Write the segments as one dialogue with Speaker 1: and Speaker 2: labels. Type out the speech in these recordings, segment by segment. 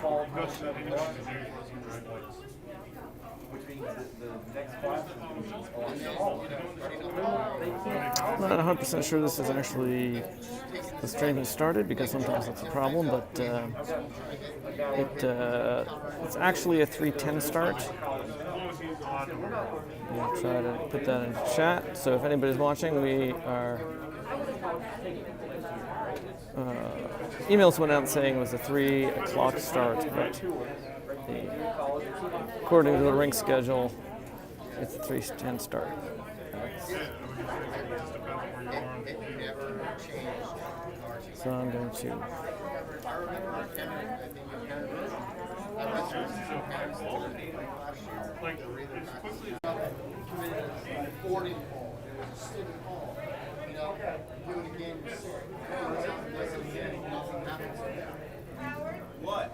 Speaker 1: I'm not 100% sure this is actually the stream has started, because sometimes that's a problem, but it's actually a 3:10 start. I'll try to put that in chat. So if anybody's watching, we are. Emails went out saying it was a 3 o'clock start, but according to the rink schedule, it's a 3:10 start. So I'm going to.
Speaker 2: What?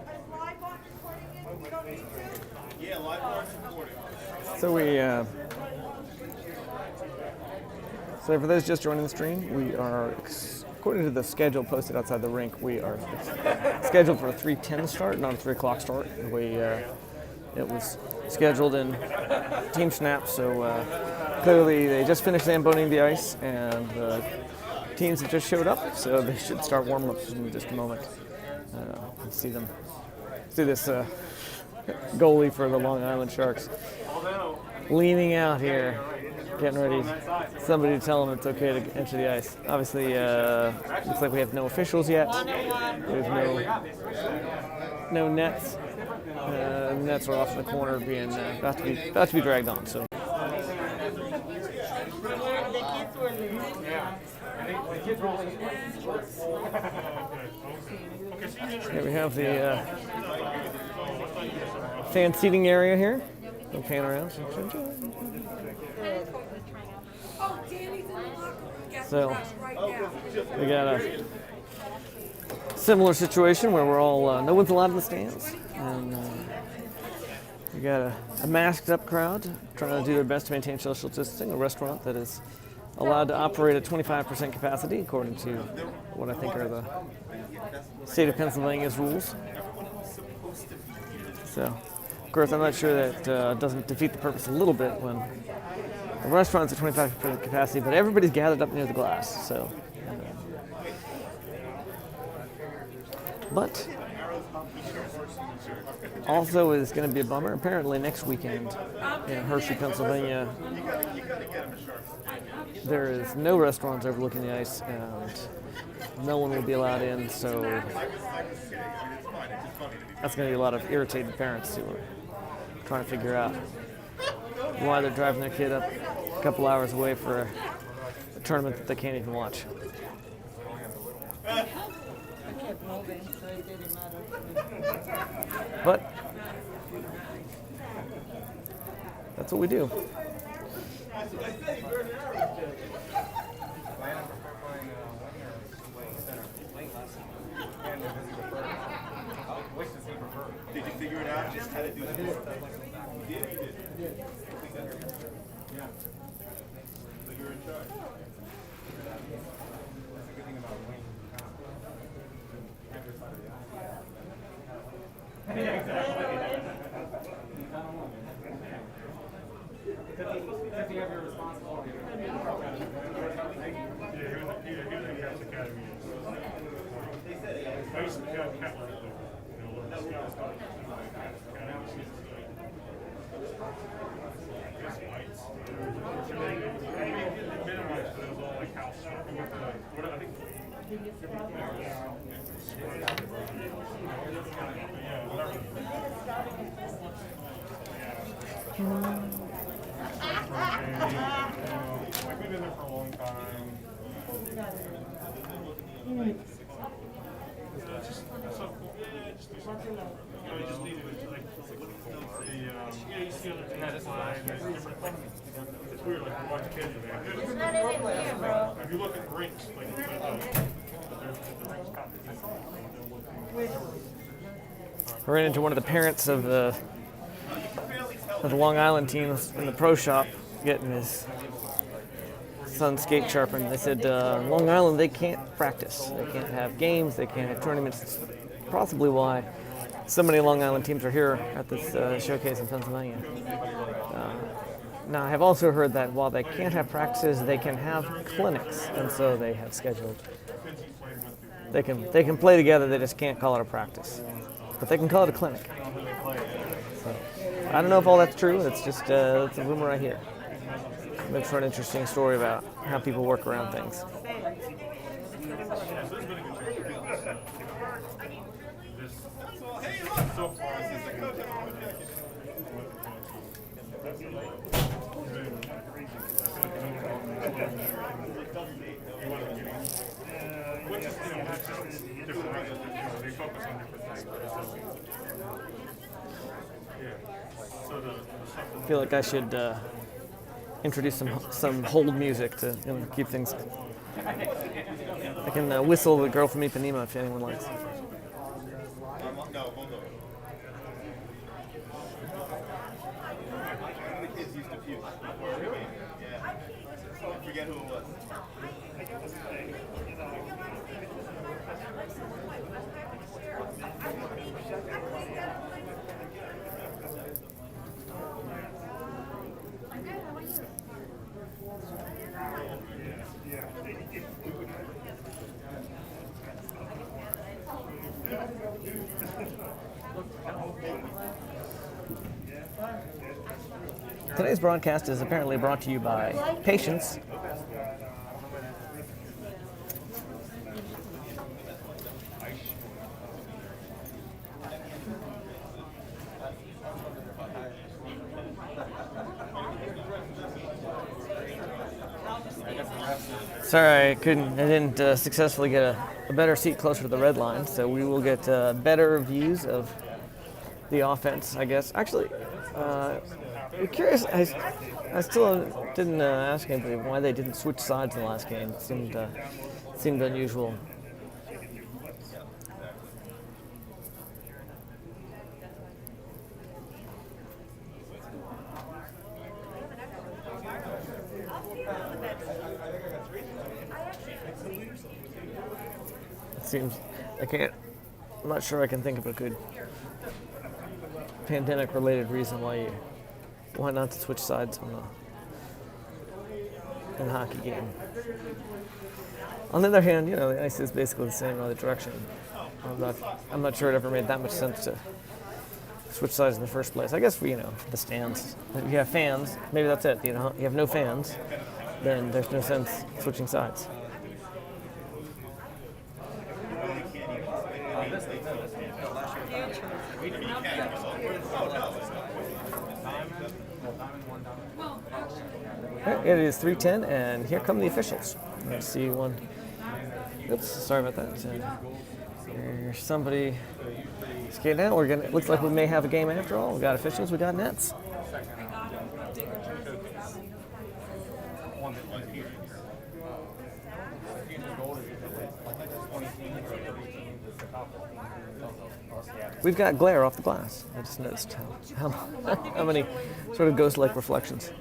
Speaker 2: Yeah, live on recording.
Speaker 1: So for those just joining the stream, we are, according to the schedule posted outside the rink, we are scheduled for a 3:10 start, not a 3 o'clock start. It was scheduled in team snaps, so clearly they just finished zamboning the ice, and teams have just showed up, so they should start warming up in just a moment. See this goalie for the Long Island Sharks leaning out here, getting ready. Somebody to tell him it's okay to enter the ice. Obviously, looks like we have no officials yet. There's no nets. Nets are off in the corner, being about to be dragged on. So. Here we have the fan seating area here. We'll pan around. So we got a similar situation where we're all no one's allowed in the stands, and we got a masked up crowd trying to do their best to maintain social distancing. A restaurant that is allowed to operate at 25% capacity, according to what I think are the state of Pennsylvania's rules. So, of course, I'm not sure that doesn't defeat the purpose a little bit when the restaurant's at 25% capacity, but everybody's gathered up near the glass. So, but also is going to be a bummer. Apparently, next weekend in Hershey, Pennsylvania, there is no restaurants overlooking the ice, and no one will be allowed in. So that's going to be a lot of irritated parents who are trying to figure out why they're driving their kid up a couple hours away for a tournament that they can't even watch. But that's what we do.
Speaker 2: Did you figure it out? Just how to do this? You did. Yeah. So you're in charge. That's a good thing about winning. Yeah, exactly. Because you have your responsibility. We've been there for a long time. You just need to like you see other things flying, there's different things. It's weird, like we're watching kids today.
Speaker 3: It's not in here, bro.
Speaker 2: If you look at rinks, like the rinks
Speaker 1: I ran into one of the parents of the Long Island team in the pro shop getting his son's skate sharpened. They said Long Island, they can't practice. They can't have games. They can't have tournaments. It's possibly why so many Long Island teams are here at this showcase in Pennsylvania. Now, I have also heard that while they can't have practices, they can have clinics, and so they have scheduled. They can play together. They just can't call it a practice, but they can call it a clinic. So, I don't know if all that's true. It's just it's a rumor I hear. Makes for an interesting story about how people work around things. I feel like I should introduce some hold music to keep things. I can whistle the Girl from Ipanema if anyone likes.
Speaker 3: I forget who it was.
Speaker 1: Today's broadcast is apparently brought to you by Patience. Sorry, I didn't successfully get a better seat closer to the red line, so we will get better views of the offense, I guess. Actually, I'm curious. I still didn't ask anybody why they didn't switch sides in the last game. It seemed unusual. Seems I'm not sure I can think of a good pandemic-related reason why not to switch sides in a hockey game. On the other hand, the ice is basically the same in either direction. I'm not sure it ever made that much sense to switch sides in the first place. I guess for the stands. If you have fans, maybe that's it. You have no fans, then there's no sense switching sides. It is 3:10, and here come the officials. Let's see one. Oops, sorry about that. There's somebody skating out. Looks like we may have a game after all. We got officials. We got nets. We've got glare off the glass. I just noticed how many sort of ghost-like reflections.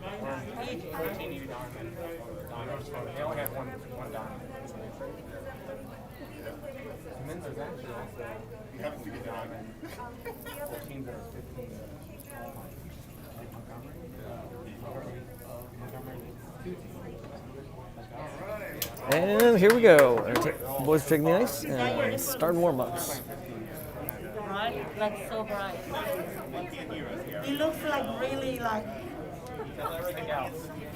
Speaker 1: And here we go. Boys taking the ice and start warm-ups.
Speaker 4: Right? Like so bright. It looks like really like.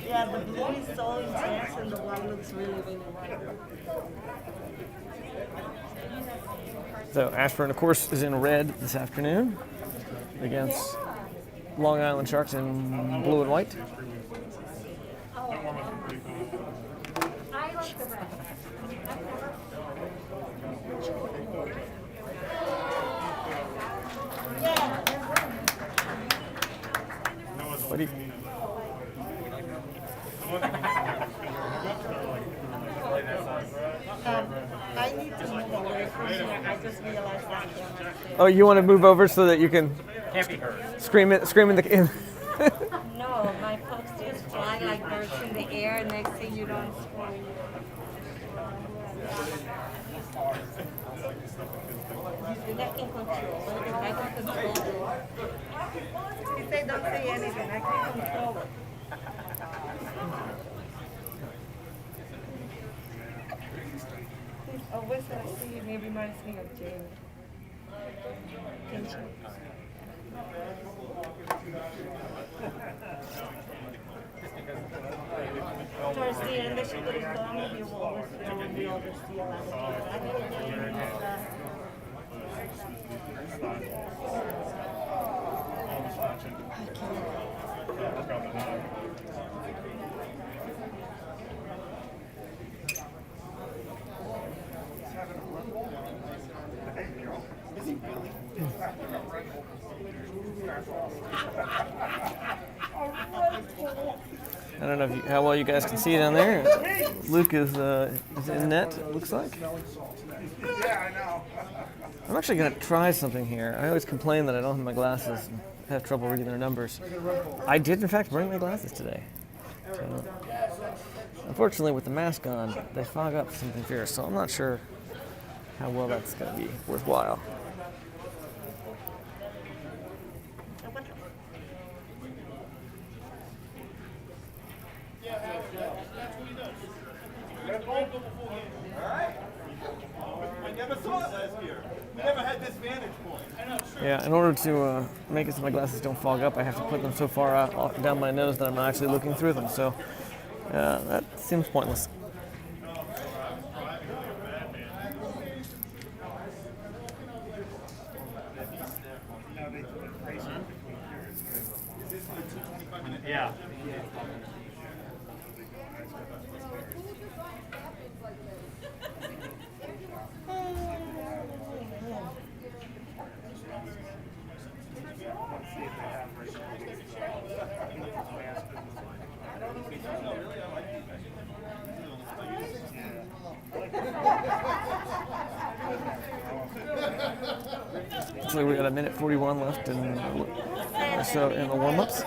Speaker 4: Yeah, the blue is so intense and the white looks really, really white.
Speaker 1: So Ashburn, of course, is in red this afternoon against Long Island Sharks in blue and white. What do you?
Speaker 4: I need to move away from here. I just realized that.
Speaker 1: Oh, you want to move over so that you can
Speaker 2: Can't be heard.
Speaker 1: scream in the.
Speaker 4: No, my pups just fly like birds in the air. Next thing you don't scream. You're not in control. If I go It reminds me of Jane. Towards the end, she would have gone with you overspill when we oversee a lot of people. I think Jane is
Speaker 1: I don't know if how well you guys can see down there. Luke is in net, it looks like. I'm actually going to try something here. I always complain that I don't have my glasses and have trouble reading their numbers. I did, in fact, bring my glasses today. So, unfortunately, with the mask on, they fog up something fierce, so I'm not sure how well that's going to be worthwhile. Yeah, in order to make it so my glasses don't fog up, I have to put them so far out, down my nose that I'm not actually looking through them. So that seems pointless.
Speaker 2: Yeah.
Speaker 1: Looks like we got a minute 41 left in the warm-ups.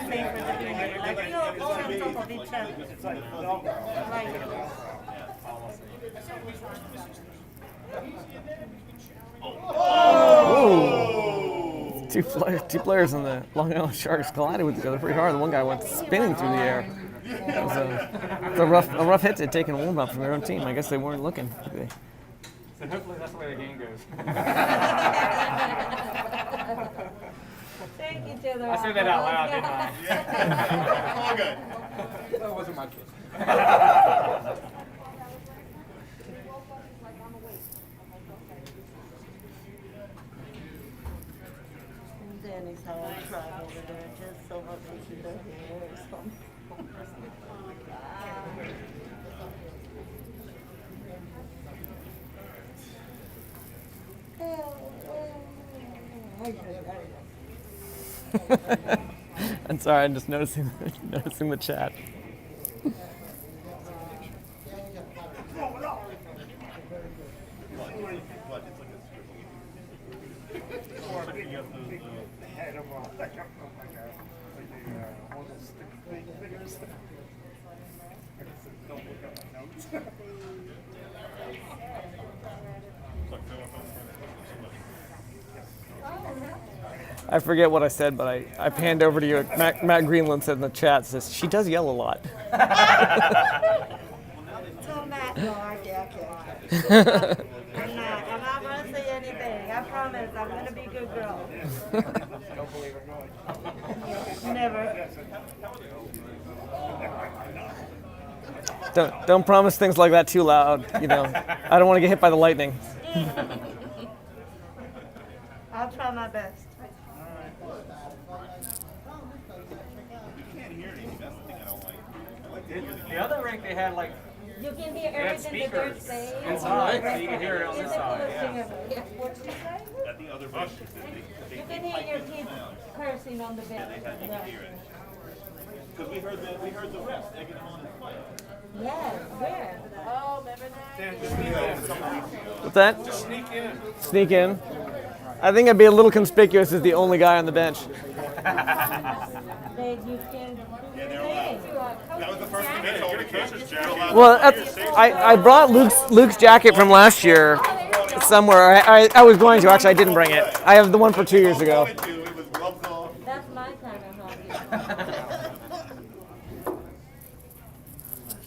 Speaker 1: Whoa! Two players on the Long Island Sharks collided with each other pretty hard. The one guy went spinning through the air. It was a rough hit to take in a warm-up from their own team. I guess they weren't looking.
Speaker 2: So hopefully that's the way the game goes.
Speaker 4: Thank each other.
Speaker 2: I said that out loud, didn't I?
Speaker 3: Yeah. All good.
Speaker 2: That wasn't my choice.
Speaker 4: Danny's how I tried over there, just so much to keep their hair or something.
Speaker 1: I'm sorry, I'm just noticing the chat. I forget what I said, but I panned over to you. Matt Greenland said in the chat, says, she does yell a lot.
Speaker 4: Tell Matt, no, I can't. I'm not going to say anything. I promise, I'm going to be a good girl.
Speaker 2: Don't believe it.
Speaker 4: Never.
Speaker 1: Don't promise things like that too loud. You know, I don't want to get hit by the lightning.
Speaker 4: I'll try my best.
Speaker 2: The other rink they had like
Speaker 4: You can hear
Speaker 2: they had
Speaker 4: everything that they're
Speaker 2: speakers
Speaker 4: saying.
Speaker 2: inside, so you can hear it on this side. Yeah.
Speaker 4: What did you say?
Speaker 3: At the other bus,
Speaker 4: You can hear your kids cursing on the bed.
Speaker 3: because we heard the refs egging them on to fight.
Speaker 4: Yes, where? Oh, remember
Speaker 1: What's that?
Speaker 2: Just sneak in.
Speaker 1: Sneak in. I think I'd be a little conspicuous as the only guy on the bench.
Speaker 4: You can.
Speaker 3: Yeah, they're allowed. That was the first thing they told me.
Speaker 1: Well, I brought Luke's jacket from last year somewhere. I was going to. Actually, I didn't bring it. I have the one for 2 years ago.
Speaker 4: That's my kind of hobby.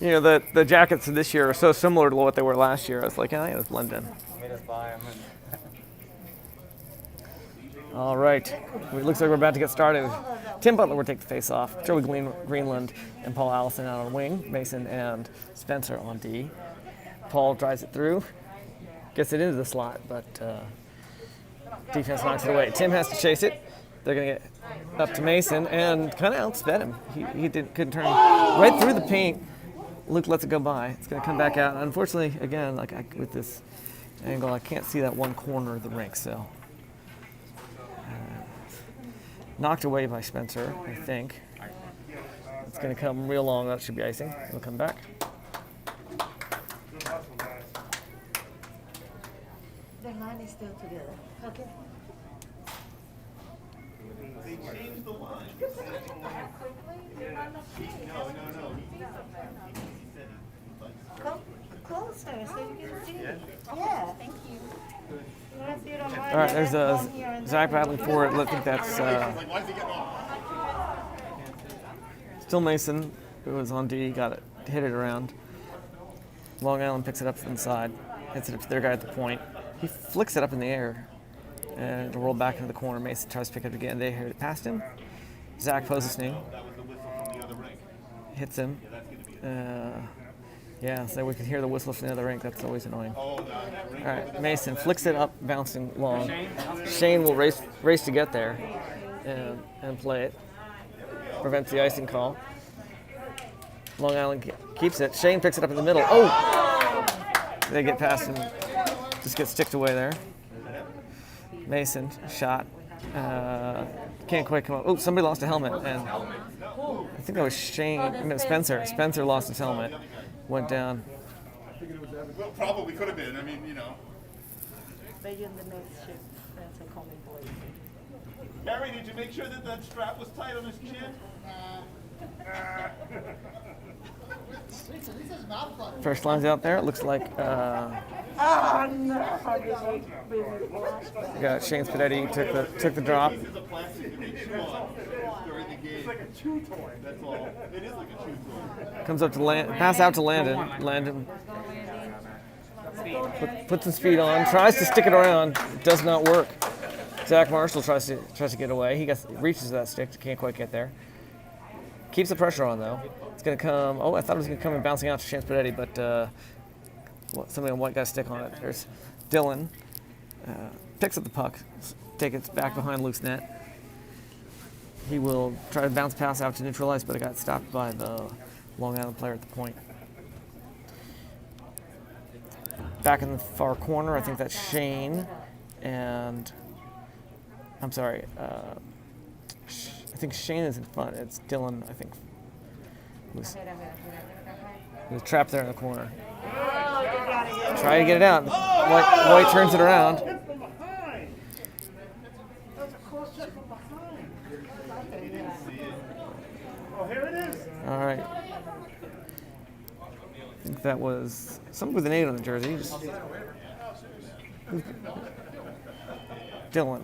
Speaker 1: You know, the jackets this year are so similar to what they were last year. I was like, I gotta blend in.
Speaker 5: made us buy them.
Speaker 1: All right, it looks like we're about to get started. Tim Butler will take the face off. Joey Greenland and Paul Allison out on wing. Mason and Spencer on D. Paul drives it through, gets it into the slot, but defense knocks it away. Tim has to chase it. They're going to get up to Mason and kind of outsped him. He couldn't turn right through the paint. Luke lets it go by. It's going to come back out. Unfortunately, again, with this angle, I can't see that one corner of the rink, so. Knocked away by Spencer, I think. It's going to come real long. That should be icing. It'll come back.
Speaker 4: The line is still together. Okay.
Speaker 6: They changed the line.
Speaker 4: Come closer so you can see. Yeah. Thank you.
Speaker 1: All right, there's Zach battling for it. I think that's still Mason, who was on D, got it, hit it around. Long Island picks it up from the side, hits it up to their guy at the point. He flicks it up in the air, and it'll roll back into the corner. Mason tries to pick it up again. They hit it past him. Zach positioning, hits him. Yeah, so we can hear the whistle from the other rink. That's always annoying. All right, Mason flicks it up, bouncing long. Shane will race to get there and play it. Prevents the icing call. Long Island keeps it. Shane picks it up in the middle. Oh! They get past him. Just gets sticked away there. Mason, shot. Can't quite come up. Oh, somebody lost a helmet. And I think that was Shane. No, Spencer. Spencer lost his helmet. Went down.
Speaker 6: Well, probably could have been. I mean, you know.
Speaker 4: They in the next shift. That's a common voice.
Speaker 6: Harry, did you make sure that that strap was tight on his chin?
Speaker 1: First line's out there. It looks like
Speaker 4: Oh no!
Speaker 1: got Shane Spadetti took the drop.
Speaker 6: This is a plastic that they chew on during the game. It's like a chew toy. That's all. It is like a chew toy.
Speaker 1: Comes up to pass out to Landon. Landon puts some speed on. Tries to stick it around. Does not work. Zach Marshall tries to get away. He reaches that stick. Can't quite get there. Keeps the pressure on though. It's gonna come. Oh, I thought it was gonna come and bouncing out to Shane Spadetti, but somebody on white got a stick on it. There's Dylan. Picks up the puck. Take it back behind Luke's net. He will try to bounce pass out to neutralize, but it got stopped by the Long Island player at the point. Back in the far corner, I think that's Shane, and I'm sorry. I think Shane is in front. It's Dylan, I think. He was trapped there in the corner. Try to get it out. White turns it around.
Speaker 2: Oh, here it is.
Speaker 1: All right. I think that was someone with an 8 on the jersey. Dylan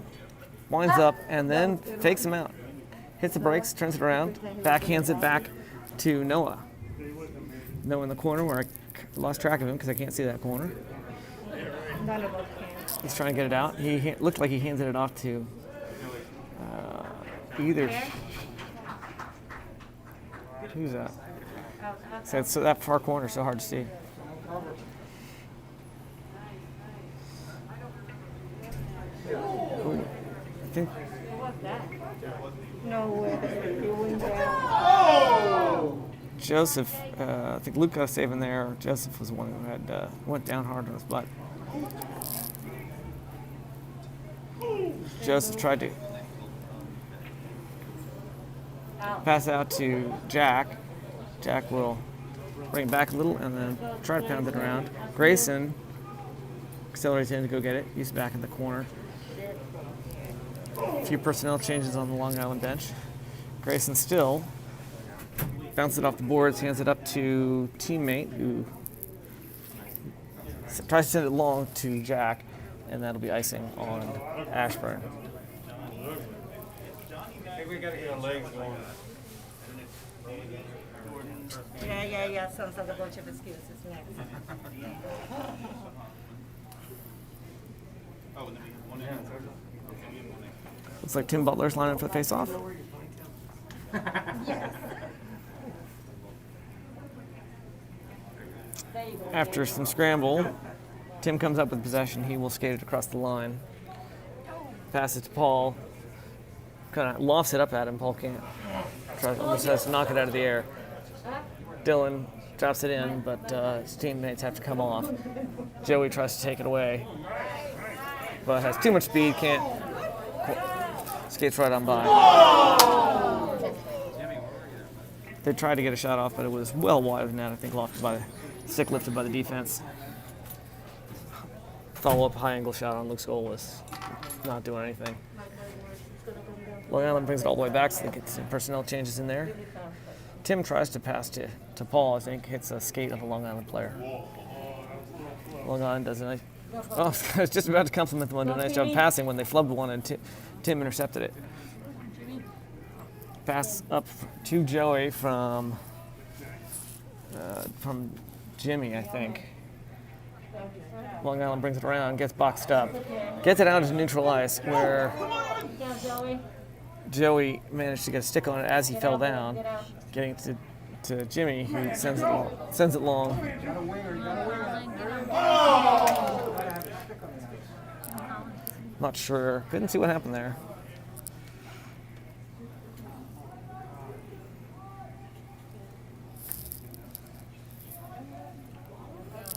Speaker 1: winds up and then fakes him out. Hits the brakes, turns it around, backhands it back to Noah. Noah in the corner where I lost track of him because I can't see that corner. He's trying to get it out. He looked like he handed it off to either. Who's that? So it's that far corner, so hard to see. Ooh, I think.
Speaker 4: No way. You went down.
Speaker 1: Joseph, I think Luke got a save in there. Joseph was the one who had went down hard on his butt. Joseph tried to pass out to Jack. Jack will bring it back a little and then try to pound it around. Grayson accelerates in to go get it. He's back in the corner. A few personnel changes on the Long Island bench. Grayson still bounces it off the boards, hands it up to teammate who tries to send it long to Jack, and that'll be icing on Ashburn.
Speaker 2: I think we gotta get our legs going.
Speaker 4: Yeah. Sounds like a bunch of excuses next.
Speaker 1: Looks like Tim Butler's lining up for the face-off. After some scramble, Tim comes up with possession. He will skate it across the line. Passes to Paul. Kind of lofts it up at him. Paul can't. Almost has to knock it out of the air. Dylan drops it in, but his teammates have to come off. Joey tries to take it away, but has too much speed, can't. Skates right on by. They tried to get a shot off, but it was well wide of the net. I think stick lifted by the defense. Follow-up high-angle shot on Luke's goal was not doing anything. Long Island brings it all the way back, so they get some personnel changes in there. Tim tries to pass to Paul, I think, hits a skate of a Long Island player. Long Island does a nice... Oh, I was just about to compliment them on doing a nice job passing when they flubbed one and Tim intercepted it. Pass up to Joey from Jimmy, I think. Long Island brings it around, gets boxed up, gets it out into neutral ice where Joey managed to get a stick on it as he fell down, getting it to Jimmy, who sends it long. Not sure. Couldn't see what happened there.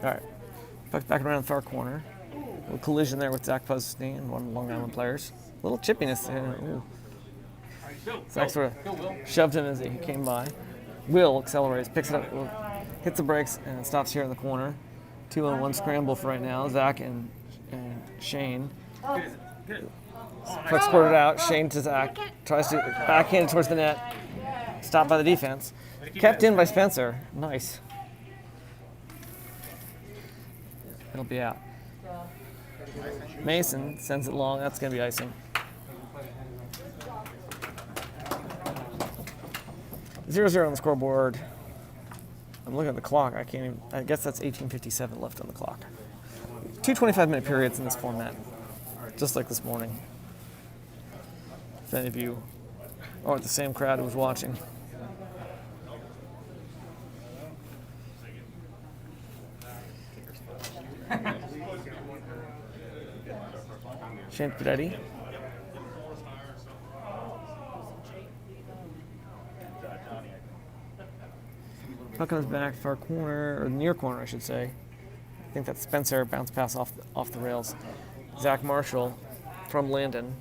Speaker 1: All right. Back around the far corner. A little collision there with Zach Posney and one of the Long Island players. A little chippiness there. Ooh. Zach sort of shoved him as he came by. Will accelerates, picks it up, hits the brakes, and stops here in the corner. 2-on-1 scramble for right now. Zach and Shane. Puck squirted out. Shane to Zach. Tries to backhand it towards the net. Stopped by the defense. Kept in by Spencer. Nice. It'll be out. Mason sends it long. That's going to be icing. 0-0 on the scoreboard. I'm looking at the clock. I guess that's 18:57 left on the clock. 2 25-minute periods in this format, just like this morning. If any of you aren't the same crowd who was watching. Shane Peretti. Puck comes back far corner, or near corner, I should say. I think that's Spencer, bounce pass off the rails. Zach Marshall from Landon.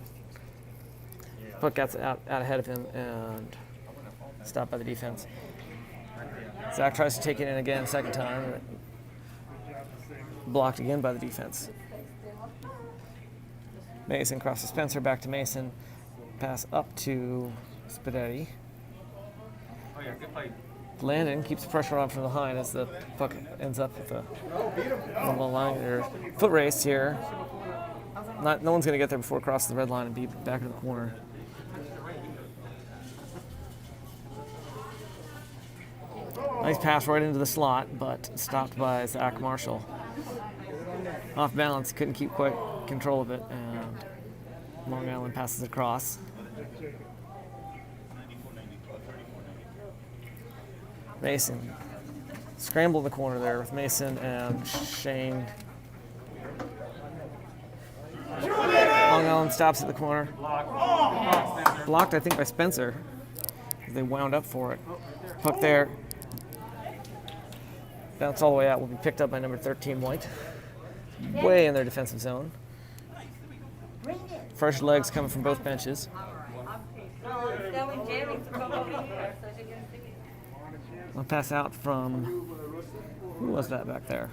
Speaker 1: Puck gets out ahead of him and stopped by the defense. Zach tries to take it in again, second time. Blocked again by the defense. Mason crosses Spencer, back to Mason. Pass up to Spadetti.
Speaker 2: Oh yeah, good play.
Speaker 1: Landon keeps the pressure on from behind as the puck ends up with on the line. There's foot race here. No one's going to get there before it crosses the red line and be back in the corner. Nice pass right into the slot, but stopped by Zach Marshall. Off balance, couldn't keep quite control of it, and Long Island passes across. Mason scrambled in the corner there with Mason and Shane. Long Island stops at the corner. Blocked, I think, by Spencer. They wound up for it. Puck there. Bounce all the way out. Will be picked up by number 13, White. Way in their defensive zone. Fresh legs coming from both benches. I'll pass out from, who was that back there?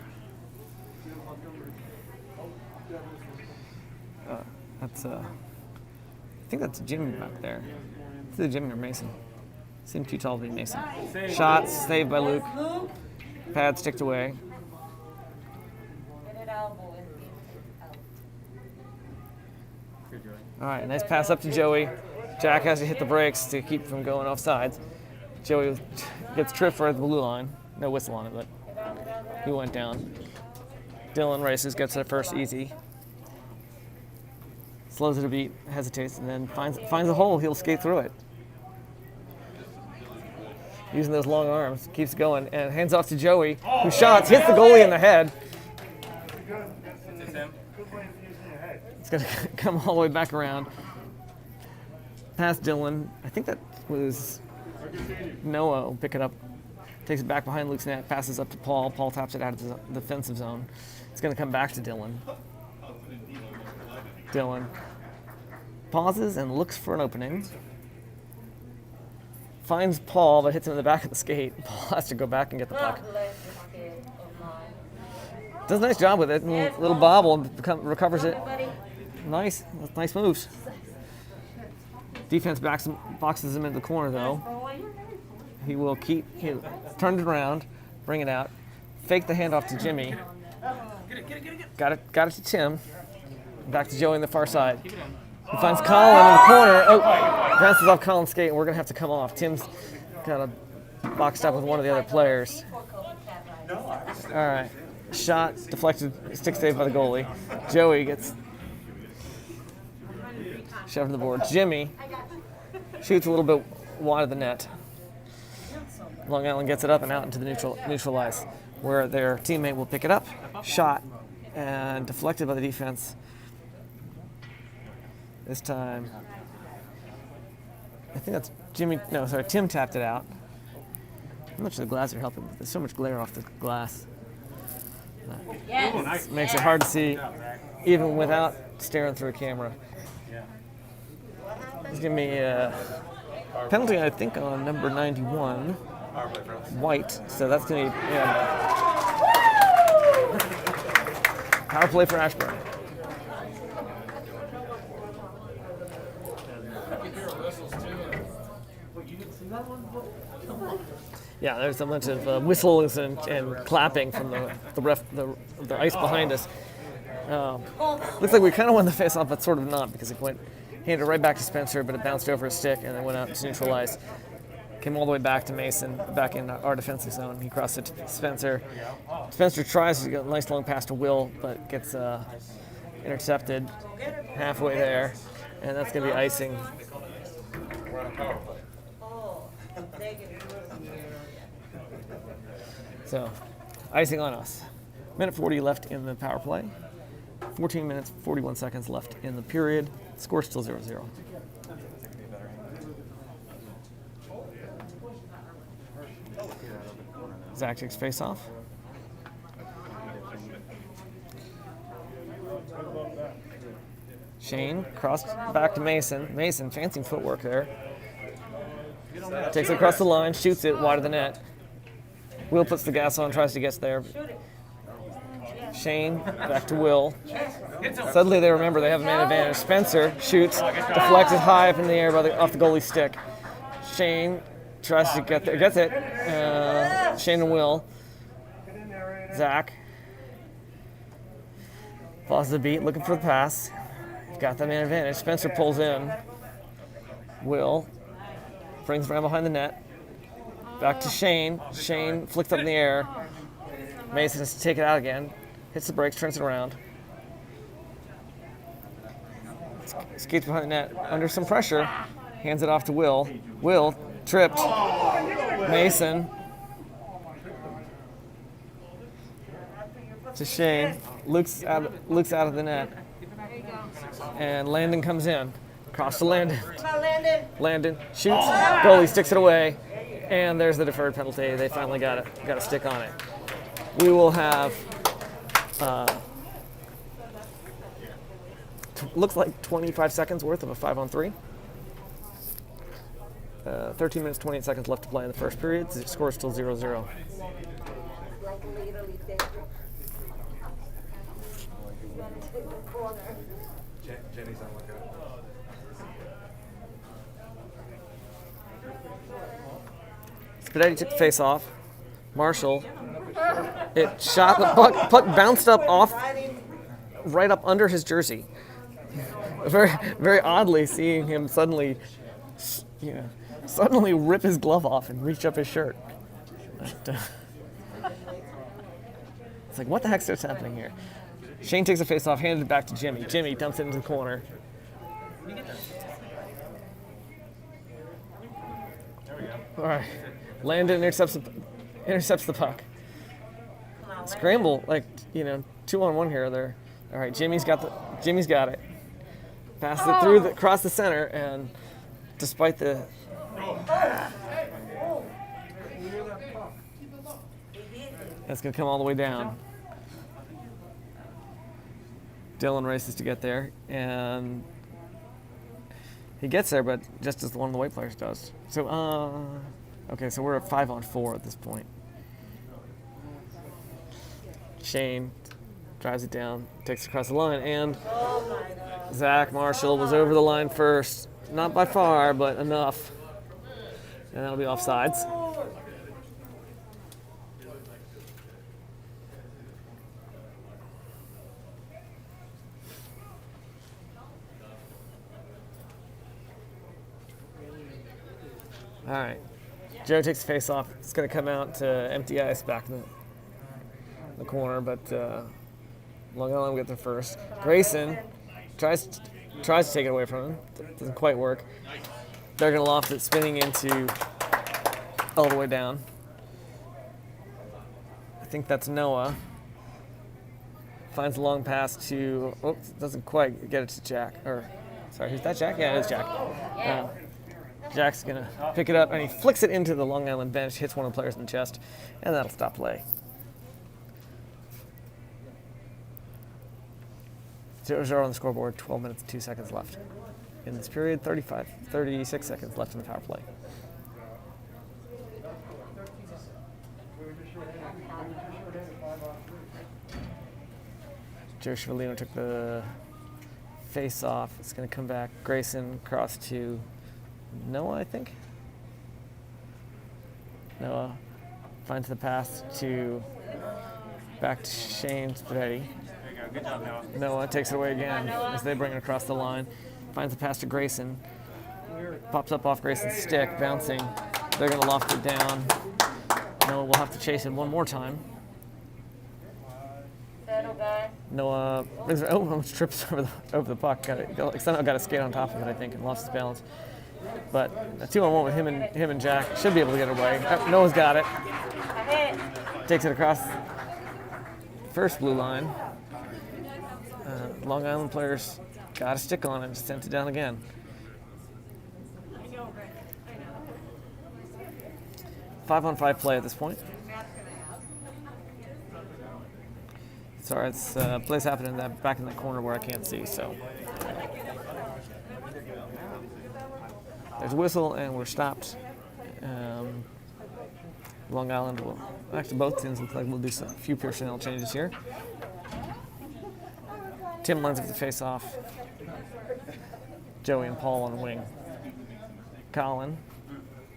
Speaker 1: I think that's Jimmy back there. It's either Jimmy or Mason. Seemed too tall to be Mason. Shot saved by Luke. Pad sticked away. All right, nice pass up to Joey. Jack has to hit the brakes to keep from going off sides. Joey gets tripped for the blue line. No whistle on it, but he went down. Dylan races, gets it first easy. slows it a beat, hesitates, and then finds a hole. He'll skate through it. Using those long arms, keeps going, and hands off to Joey, who shots, hits the goalie in the head. It's going to come all the way back around. Past Dylan. I think that was Noah will pick it up. Takes it back behind Luke's net, passes up to Paul. Paul taps it out of the defensive zone. It's going to come back to Dylan. Dylan pauses and looks for an opening. Finds Paul, but hits him in the back of the skate. Paul has to go back and get the puck. Does a nice job with it. Little bobble, recovers it. Nice moves. Defense boxes him into the corner though. He will turn it around, bring it out, fake the handoff to Jimmy. Got it to Tim. Back to Joey on the far side. He finds Colin in the corner. Oh, bounces off Colin's skate, and we're gonna have to come off. Tim's kind of boxed up with one of the other players. All right, shot deflected, stick saved by the goalie. Joey gets shoved to the board. Jimmy shoots a little bit wide of the net. Long Island gets it up and out into the neutral ice, where their teammate will pick it up. Shot and deflected by the defense. This time, I think that's Tim tapped it out. How much the glass are helping? There's so much glare off the glass.
Speaker 3: Yes.
Speaker 1: Makes it hard to see, even without staring through a camera. He's giving me a penalty, I think, on number 91, White. So that's going to be power play for Ashburn. Yeah, there's a bunch of whistles and clapping from the ice behind us. Looks like we kind of won the face-off, but sort of not, because it went handed right back to Spencer, but it bounced over his stick and then went out to neutral ice. Came all the way back to Mason, back in our defensive zone. He crossed it to Spencer. Spencer tries to get a nice long pass to Will, but gets intercepted halfway there, and that's going to be icing. So, icing on us. Minute 40 left in the power play. 14 minutes, 41 seconds left in the period. Score still 0-0. Zach takes face off. Shane crossed back to Mason. Mason, fancy footwork there. Takes it across the line, shoots it wide of the net. Will puts the gas on, tries to get there. Shane, back to Will. Suddenly they remember they have a man advantage. Spencer shoots, deflected high up in the air off the goalie's stick. Shane tries to get there, gets it. Shane and Will. Zach. Pauses the beat, looking for the pass. Got the man advantage. Spencer pulls in. Will brings around behind the net. Back to Shane. Shane flicks up in the air. Mason has to take it out again. Hits the brakes, turns it around. Skates behind the net. Under some pressure. Hands it off to Will. Will tripped. Mason. To Shane. Luke's out of the net. And Landon comes in. Cross to Landon. Landon shoots. Goalie sticks it away. And there's the deferred penalty. They finally got a stick on it. We will have looks like 25 seconds worth of a 5-on-3. 13 minutes, 28 seconds left to play in the first period. The score is still 0-0.
Speaker 5: Jenny's on lookout.
Speaker 1: Spadetti took the face off. Marshall. It shot, the puck bounced up right up under his jersey. Very, very oddly seeing him suddenly rip his glove off and reach up his shirt. But, it's like, what the heck's happening here? Shane takes the face off, handed it back to Jimmy. Jimmy dumps it into the corner. All right. Landon intercepts the puck. Scramble, like, 2-on-1 here. There. All right, Jimmy's got it. Passes it through across the center, and despite the that's gonna come all the way down. Dylan races to get there, and he gets there, but just as one of the white players does. So, okay, so we're at 5-on-4 at this point. Shane drives it down, takes it across the line, and Zach Marshall was over the line first. Not by far, but enough. And that'll be offsides. All right. Joe takes the face off. It's going to come out to empty ice back in the corner, but Long Island will get there first. Grayson tries to take it away from him. Doesn't quite work. They're going to loft it, spinning into all the way down. I think that's Noah. Finds a long pass to, oops, doesn't quite get it to Jack. Sorry, who's that, Jack? Yeah, it is Jack. Jack's going to pick it up, and he flicks it into the Long Island bench, hits one of the players in the chest, and that'll stop play. 0-0 on the scoreboard, 12 minutes and 2 seconds left. In this period, 36 seconds left in the power play. Joe Chivellino took the face off. It's going to come back. Grayson across to Noah, I think. Noah finds the pass back to Shane Spadetti.
Speaker 2: Good job, Noah.
Speaker 1: Noah takes it away again as they bring it across the line. Finds the pass to Grayson. Pops up off Grayson's stick, bouncing. They're going to loft it down. Noah will have to chase it one more time. Noah almost trips over the puck. Somehow got to skate on top of it, I think, and lost his balance. But a 2-on-1 with him and Jack should be able to get it away. Noah's got it. Takes it across first blue line. Long Island players got a stick on it and sent it down again. Five-on-5 play at this point. Sorry, it's plays happening back in the corner where I can't see. So there's a whistle and we're stopped. Long Island will actually both teams look like we'll do a few personnel changes here. Tim lines up the face-off. Joey and Paul on the wing. Colin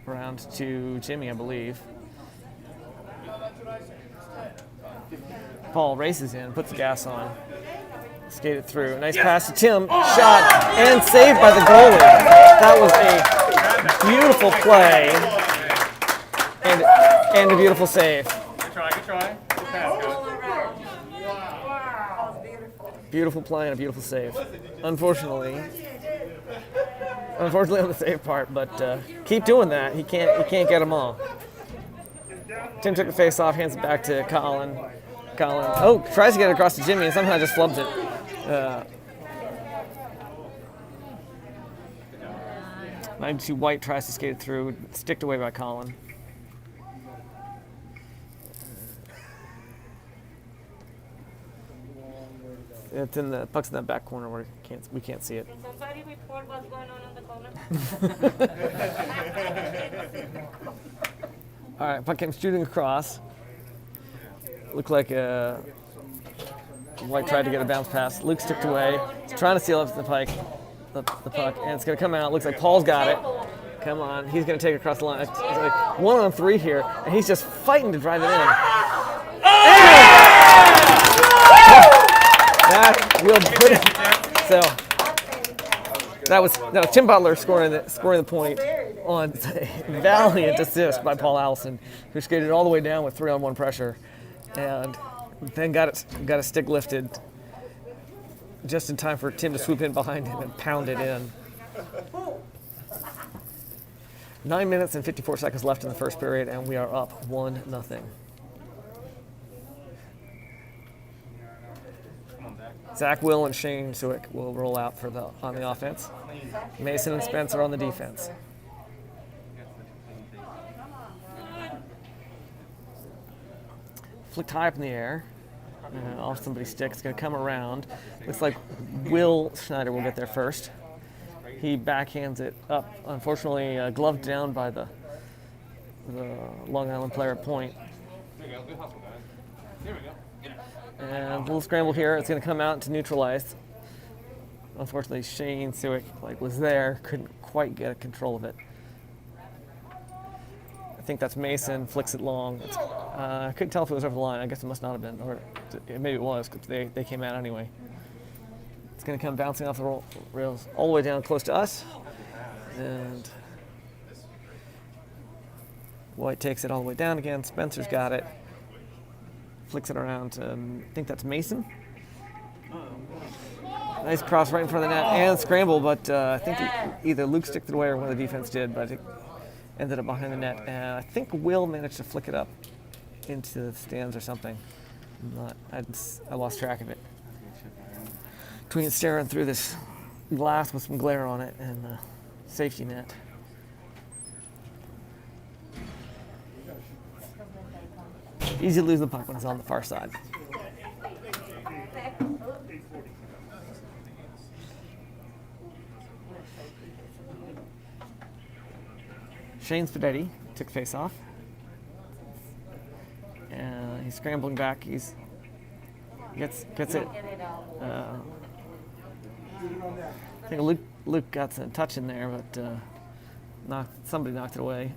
Speaker 1: around to Jimmy, I believe. Paul races in, puts the gas on, skated through. Nice pass to Tim, shot, and saved by the goalie. That was a beautiful play and a beautiful save.
Speaker 2: Good try. Good pass, go.
Speaker 1: Beautiful play and a beautiful save. Unfortunately on the save part, but keep doing that. He can't get them all. Tim took the face off, hands it back to Colin. Colin, tries to get it across to Jimmy and somehow just flubs it. 92 White tries to skate it through, sticked away by Colin. Puck's in that back corner where we can't see it.
Speaker 3: Can somebody report what's going on in the corner?
Speaker 1: All right, puck came shooting across. Looked like White tried to get a bounce pass. Luke sticked away. He's trying to seal up the puck, and it's going to come out. Looks like Paul's got it. Come on, he's going to take it across the line. It's like 1-on-3 here, and he's just fighting to drive it in. That will put it. So that was Tim Butler scoring the point on a valiant assist by Paul Allison, who skated all the way down with 3-on-1 pressure, and then got a stick lifted just in time for Tim to swoop in behind him and pound it in. 9 minutes and 54 seconds left in the first period, and we are up 1-0. Zach, Will, and Shane Suick will roll out on the offense. Mason and Spencer on the defense. Flicked high up in the air. Off somebody's stick. It's going to come around. Looks like Will Schneider will get there first. He backhands it up. Unfortunately, gloved down by the Long Island player at point.
Speaker 5: There you go. Good hustle, guys. Here we go.
Speaker 1: And a little scramble here. It's going to come out to neutralize. Unfortunately, Shane Suick was there, couldn't quite get control of it. I think that's Mason, flicks it long. I couldn't tell if it was over the line. I guess it must not have been, or maybe it was, because they came out anyway. It's going to come bouncing off the rails all the way down close to us. And White takes it all the way down again. Spencer's got it. Flicks it around. I think that's Mason. Nice cross right in front of the net and scramble, but I think either Luke sticked it away or one of the defense did, but it ended up behind the net. And I think Will managed to flick it up into the stands or something. I lost track of it. Between staring through this glass with some glare on it and the safety net. Easy to lose the puck when it's on the far side. Shane Spadetti took face off. And he's scrambling back. He gets it. I think Luke got some touch in there, but somebody knocked it away.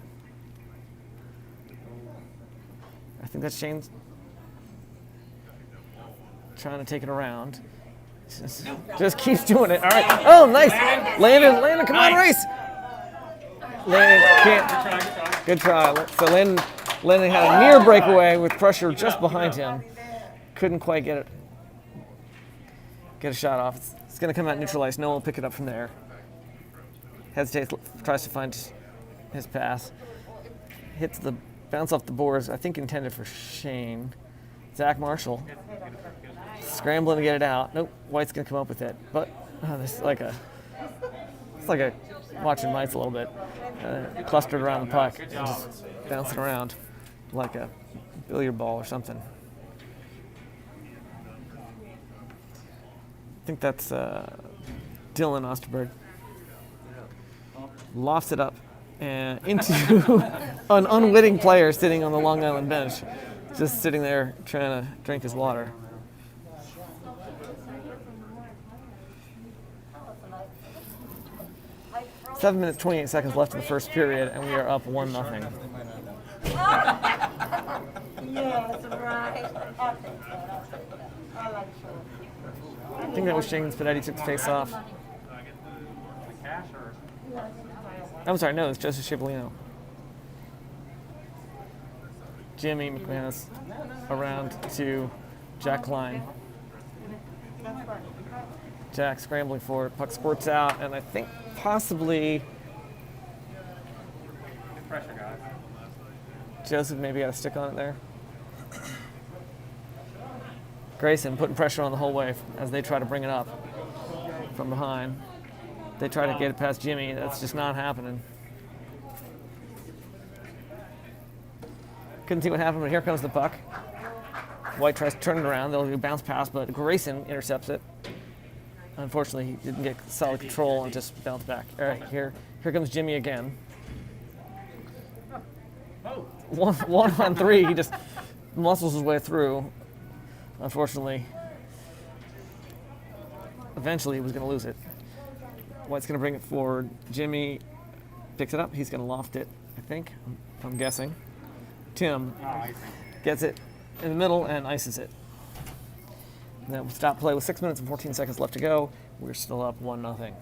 Speaker 1: I think that's Shane trying to take it around. Just keeps doing it. All right. Oh, nice. Landon, come on, race. Landon can't. Good try. So Landon had a near breakaway with pressure just behind him. Couldn't quite get a shot off. It's going to come out neutralized. No one will pick it up from there. Hesitates, tries to find his pass. Hits the bounce off the boards. I think intended for Shane. Zach Marshall scrambling to get it out. Nope. White's going to come up with it. But it's like watching mice a little bit. Clustered around the puck and just bouncing around like a billiard ball or something. I think that's Dylan Osterberg. Lofts it up and into an unwitting player sitting on the Long Island bench, just sitting there trying to drink his water. Seven minutes, 28 seconds left in the first period, and we are up 1-0.
Speaker 4: Yes, right.
Speaker 1: I think that was Shane Spadetti took the face off. I'm sorry, no, it's Joseph Cipollino. Jimmy McManus around to Jack Klein. Jack scrambling for it, puck squirts out, and I think possibly
Speaker 5: Pressure, guys.
Speaker 1: Joseph maybe got a stick on it there. Grayson putting pressure on the whole way as they try to bring it up from behind. They try to get it past Jimmy. That's just not happening. Couldn't see what happened, but here comes the puck. White tries to turn it around. They'll do a bounce pass, but Grayson intercepts it. Unfortunately, he didn't get solid control and just bounced back. All right, here comes Jimmy again. 1-on-3. He just muscles his way through. Unfortunately, eventually he was going to lose it. White's going to bring it forward. Jimmy picks it up. He's going to loft it, I think. I'm guessing. Tim gets it in the middle and ices it. And then we stop play with 6 minutes and 14 seconds left to go. We're still up 1-0. I think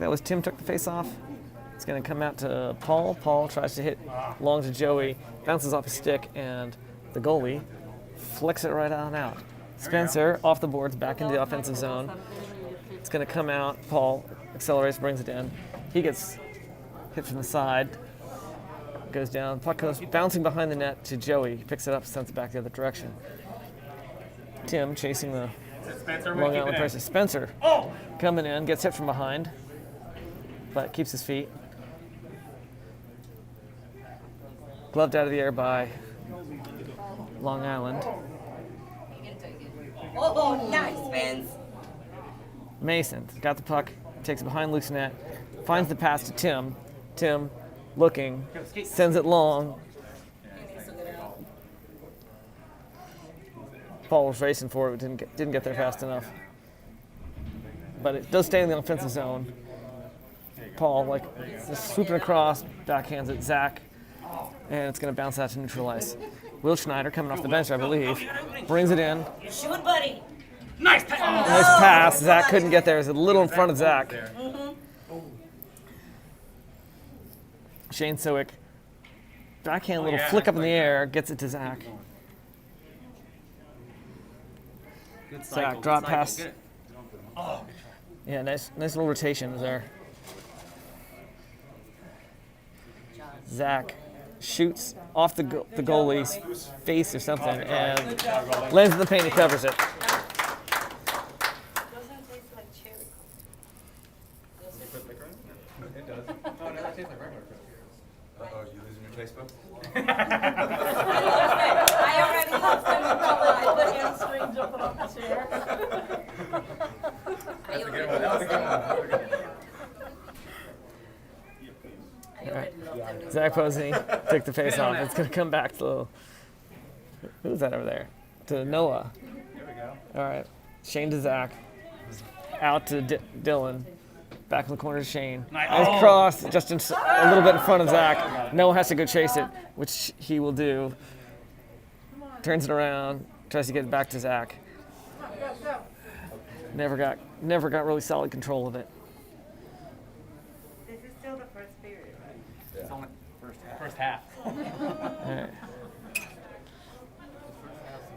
Speaker 1: that was Tim took the face off. It's going to come out to Paul. Paul tries to hit long to Joey, bounces off his stick, and the goalie flicks it right on out. Spencer off the boards, back into the offensive zone. It's going to come out. Paul accelerates, brings it in. He gets hit from the side, goes down. Puck goes bouncing behind the net to Joey. He picks it up, sends it back the other direction. Tim chasing the Long Island person. Spencer coming in, gets hit from behind, but keeps his feet. Gloved out of the air by Long Island.
Speaker 3: Oh, nice, Vince.
Speaker 1: Mason got the puck, takes it behind loose net, finds the pass to Tim. Tim looking, sends it long. Paul was racing for it, but didn't get there fast enough. But it does stay in the offensive zone. Paul, just swooping across, backhands it, Zach, and it's going to bounce out to neutral ice. Will Schneider, coming off the bench, I believe, brings it in.
Speaker 3: Shoot, buddy.
Speaker 1: Nice pass. Zach couldn't get there. It was a little in front of Zach. Shane Sowick, backhand little flick up in the air, gets it to Zach. Zach, drop pass. Yeah, nice little rotation there. Zach shoots off the goalie's face or something and lands in the paint and covers it.
Speaker 4: Doesn't taste like cherry.
Speaker 5: It does. Oh, no, that tastes like regular Coke. Uh-oh, you losing your taste buds?
Speaker 3: I already love some
Speaker 4: The hamstring jumping off the chair.
Speaker 5: That's a good one. That was a good one. That was a good one.
Speaker 1: All right. Zach Posey took the face off. It's going to come back to who's that over there? To Noah.
Speaker 5: There we go.
Speaker 1: All right. Shane to Zach. Out to Dylan. Back in the corner to Shane. Nice cross, just a little bit in front of Zach. Noah has to go chase it, which he will do. Turns it around, tries to get it back to Zach. Never got really solid control of it.
Speaker 4: This is still the first period, right?
Speaker 5: It's only first half.
Speaker 1: All right.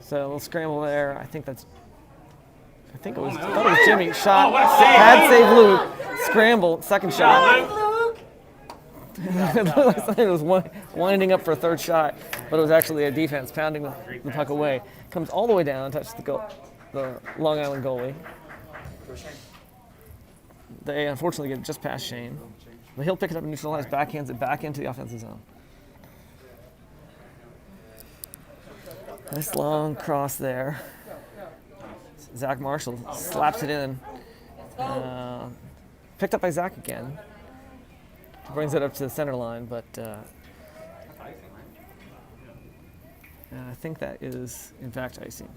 Speaker 1: So a little scramble there. I think it was Jimmy. Shot, had save Luke. Scramble, second shot. It looked like it was winding up for a third shot, but it was actually a defense pounding the puck away. Comes all the way down, touches the Long Island goalie. They unfortunately get just past Shane. But he'll pick it up and neutralize, backhands it back into the offensive zone. Nice long cross there. Zach Marshall slaps it in. Picked up by Zach again. Brings it up to the center line, but I think that is, in fact, icing.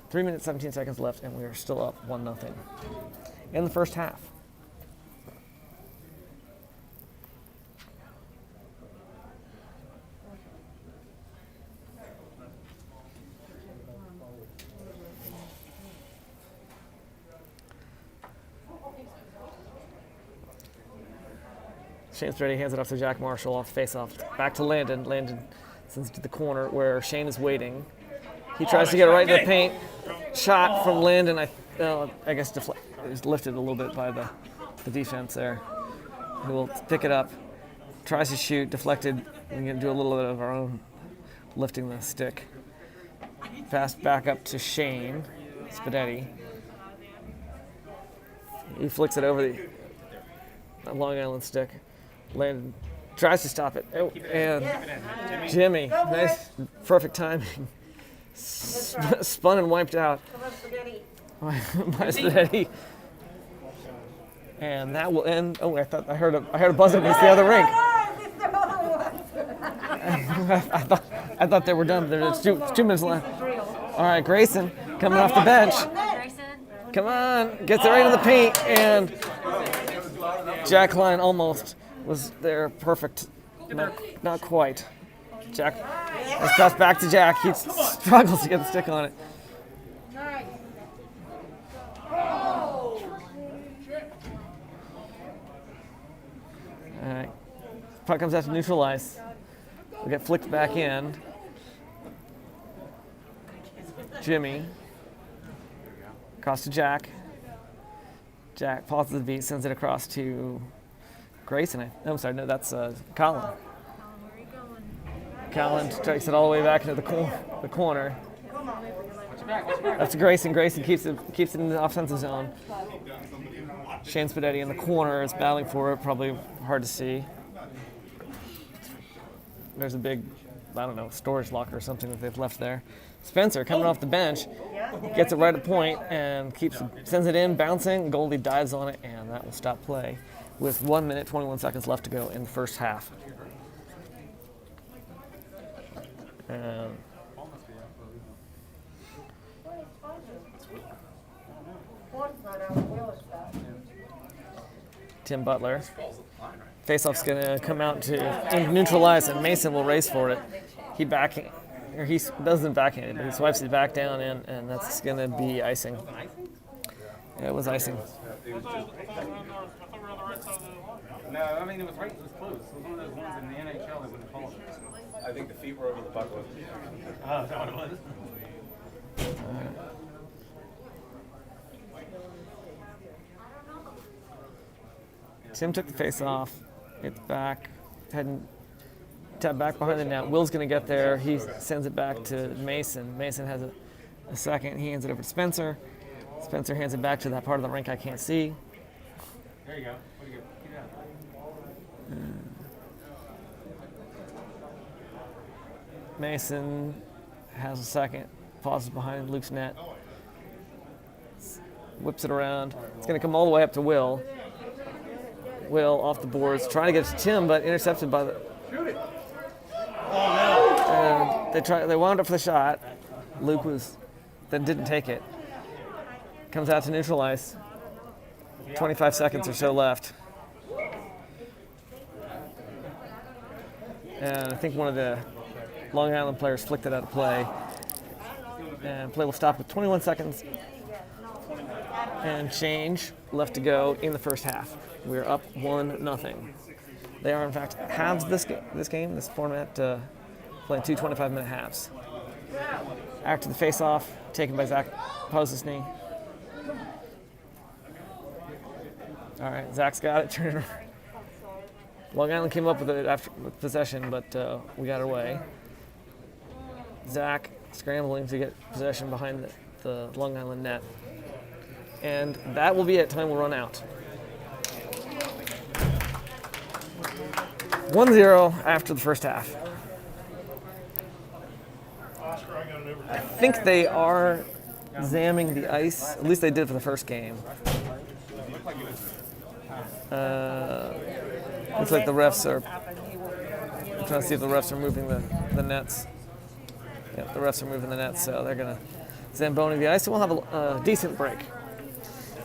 Speaker 1: 3 minutes, 17 seconds left, and we are still up 1-0 in the first half. Shane's ready, hands it off to Jack Marshall off the face-off. Back to Landon. Landon sends it to the corner where Shane is waiting. He tries to get it right in the paint. Shot from Landon, I guess it was lifted a little bit by the defense there. He will pick it up, tries to shoot, deflected. We can do a little bit of our own lifting the stick. Pass back up to Shane Spadetti. He flicks it over the Long Island stick. Landon tries to stop it. Oh, and Jimmy, nice, perfect timing. Spun and wiped out by Spadetti. And that will end. Oh, I heard a buzzer against the other rink. I thought they were done. There's 2 minutes left. All right, Grayson coming off the bench. Come on, gets it right in the paint, and Jack Klein almost was there. Perfect. Not quite. Jack. Let's pass back to Jack. He struggles to get the stick on it. Puck comes out to neutral ice. We get flicked back in. Jimmy. Across to Jack. Jack pauses the beat, sends it across to Grayson. I'm sorry, no, that's Colin. Colin takes it all the way back into the corner. That's Grayson. Grayson keeps it in the offensive zone. Shane Spadetti in the corner is battling for it. Probably hard to see. There's a big, I don't know, storage locker or something that they've left there. Spencer coming off the bench, gets it right at point and sends it in, bouncing. Goldie dives on it, and that will stop play with 1 minute 21 seconds left to go in the first half. And Tim Butler. Faceoff's going to come out to neutralize, and Mason will race for it. He doesn't backhand it, but he swipes it back down, and that's going to be icing. Yeah, it was icing.
Speaker 5: No, I mean, it was right, it was close. It was one of those ones in the NHL that wouldn't call it. I think the feet were over the puck. Oh, is that what it was?
Speaker 1: Tim took the face off. It's back. Tap back behind the net. Will's going to get there. He sends it back to Mason. Mason has a second. He hands it over to Spencer. Spencer hands it back to that part of the rink I can't see.
Speaker 5: There you go. What do you get? Keep it out.
Speaker 1: Mason has a second. Pauses behind Luke's net. Whips it around. It's going to come all the way up to Will. Will off the boards, trying to get it to Tim, but intercepted by the.
Speaker 5: Shoot it.
Speaker 1: And they wound up for the shot. Luke didn't take it. Comes out to neutral ice. 25 seconds or so left. And I think one of the Long Island players flicked it out of play. And play will stop with 21 seconds and change left to go in the first half. We're up 1-0. They are, in fact, halves this format, playing two 25-minute halves. After the face-off, taken by Zach Posesny. All right, Zach's got it. Turn it around. Long Island came up with it after possession, but we got it away. Zach scrambling to get possession behind the Long Island net. And that will be it. Time will run out. 1-0 after the first half. I think they are zamming the ice. At least they did for the first game. Looks like the refs are. I'm trying to see if the refs are moving the nets. Yep, the refs are moving the nets, so they're going to Zamboni the ice. So we'll have a decent break.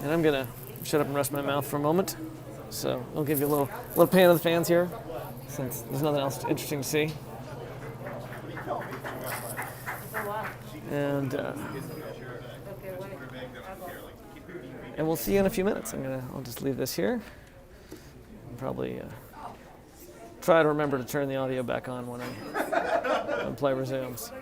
Speaker 1: And I'm going to shut up and rest my mouth for a moment. So I'll give you a little pan of the fans here, since there's nothing else interesting to see. And we'll see you in a few minutes. I'll just leave this here. And probably try to remember to turn the audio back on when play resumes.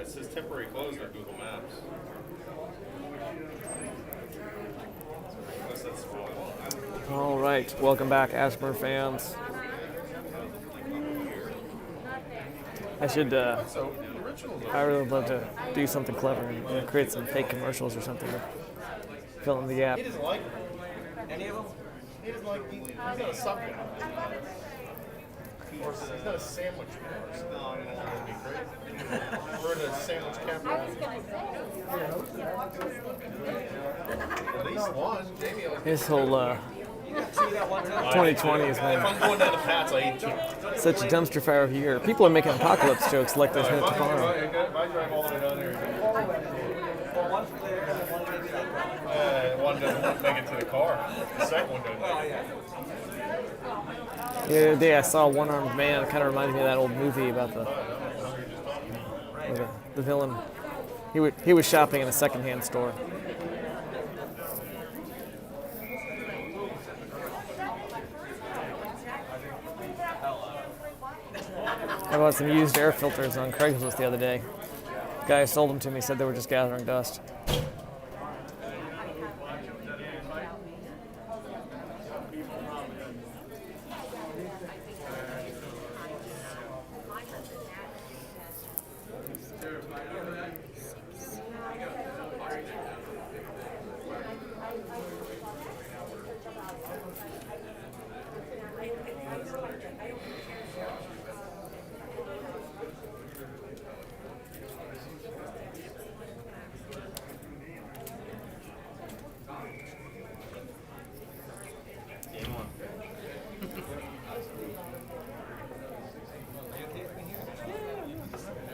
Speaker 6: it says temporary closed on Google Maps. Unless that's small.
Speaker 1: All right, welcome back, Ashburn fans. I should. I really would love to do something clever and create some fake commercials or something to fill in the gap.
Speaker 6: He doesn't like them. Any of them? He doesn't like he's not a sub guy. He's not a sandwich person. No, I don't want to be crazy. We're the sandwich capital. At least one. Jamie,
Speaker 1: This whole 2020 has been
Speaker 6: if I'm going down to Pat's, I eat chicken.
Speaker 1: such a dumpster fire of a year. People are making apocalypse jokes like there's no tomorrow.
Speaker 6: If I drive all the way down there, one doesn't make it to the car. The second one doesn't.
Speaker 1: The other day I saw a one-armed man. It kind of reminds me of that old movie about the villain. He was shopping in a secondhand store. I bought some used air filters on Craigslist the other day. The guy who sold them to me said they were just gathering dust.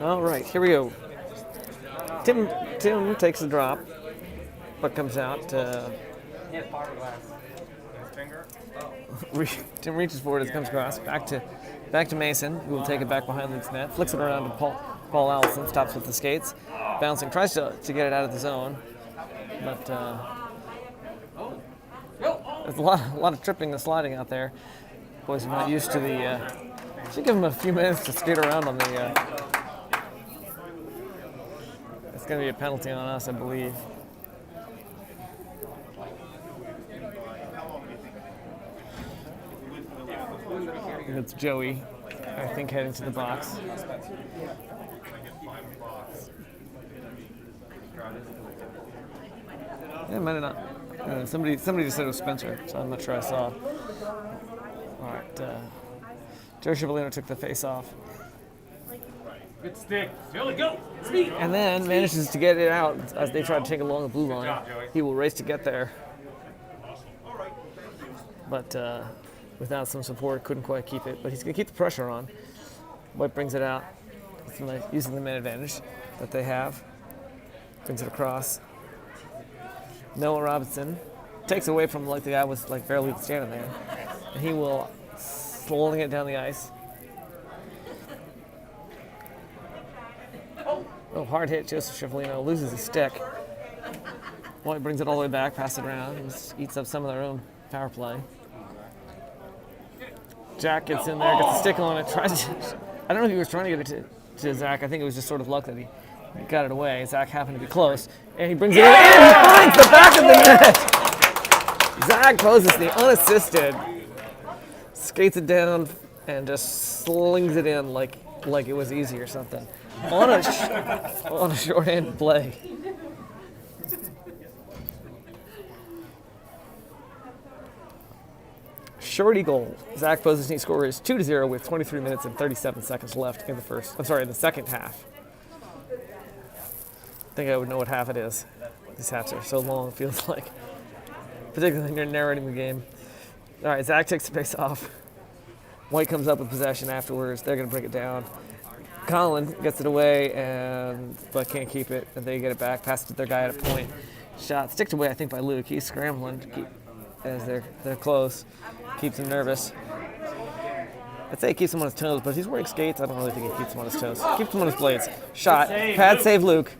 Speaker 1: All right, here we go. Tim takes a drop, but comes out.
Speaker 5: He has fiberglass in his finger.
Speaker 1: Tim reaches forward as it comes across. Back to Mason, who will take it back behind Luke's net. Flicks it around to Paul Allison. Stops with the skates, bouncing. Tries to get it out of the zone, but there's a lot of tripping and sliding out there. Boys are not used to the. Should give them a few minutes to skate around on the. It's going to be a penalty on us, I believe. And it's Joey, I think, heading to the box. Yeah, might have not. Somebody just said it was Spencer, so I'm not sure I saw. All right, Joe Cipollino took the face off.
Speaker 2: Good stick. Joey, go. Speed.
Speaker 1: And then manages to get it out as they try to take along the blue line. He will race to get there. But without some support, couldn't quite keep it. But he's going to keep the pressure on. White brings it out, using the man advantage that they have. Brings it across. Noah Robinson takes away from the guy was barely standing there. And he will sling it down the ice. Oh, hard hit, Joseph Cipollino loses his stick. White brings it all the way back, passes it around, and eats up some of their own power play. Jack gets in there, gets a stick on it, tries to. I don't know if he was trying to get it to Zach. I think it was just sort of luck that he got it away. Zach happened to be close, and he brings it in, and he finds the back of the net. Zach poses the unassisted, skates it down, and just slings it in like it was easy or something. On a short-handed play. Shorty goal. Zach Posesny scores 2-0 with 23 minutes and 37 seconds left in the second half. I think I would know what half it is. These halves are so long, it feels like. Particularly when you're narrating the game. All right, Zach takes the face off. White comes up with possession afterwards. They're going to bring it down. Colin gets it away but can't keep it, and they get it back, pass it to their guy at a point. Shot sticked away, I think, by Luke. He's scrambling to keep as they're close. Keeps him nervous. I'd say he keeps him on his toes, but if he's wearing skates, I don't really think he keeps him on his toes. Keeps him on his blades. Shot. Pad save Luke.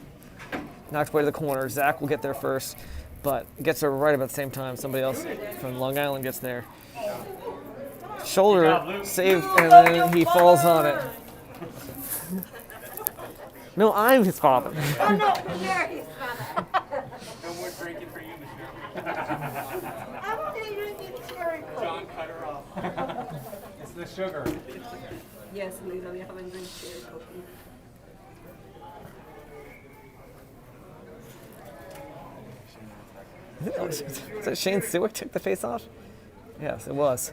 Speaker 1: Knocks away to the corner. Zach will get there first, but gets there right about the same time. Somebody else from Long Island gets there. Shoulder save, and then he falls on it. No, I'm his father.
Speaker 4: Oh no, you're his father.
Speaker 5: No more drinking for you, Michelle.
Speaker 4: I don't think you need cherry coke.
Speaker 5: John, cut her off. It's the sugar.
Speaker 4: Yes, Lila, we haven't drank cherry coke.
Speaker 1: Is that Shane Stewart took the face off? Yes, it was.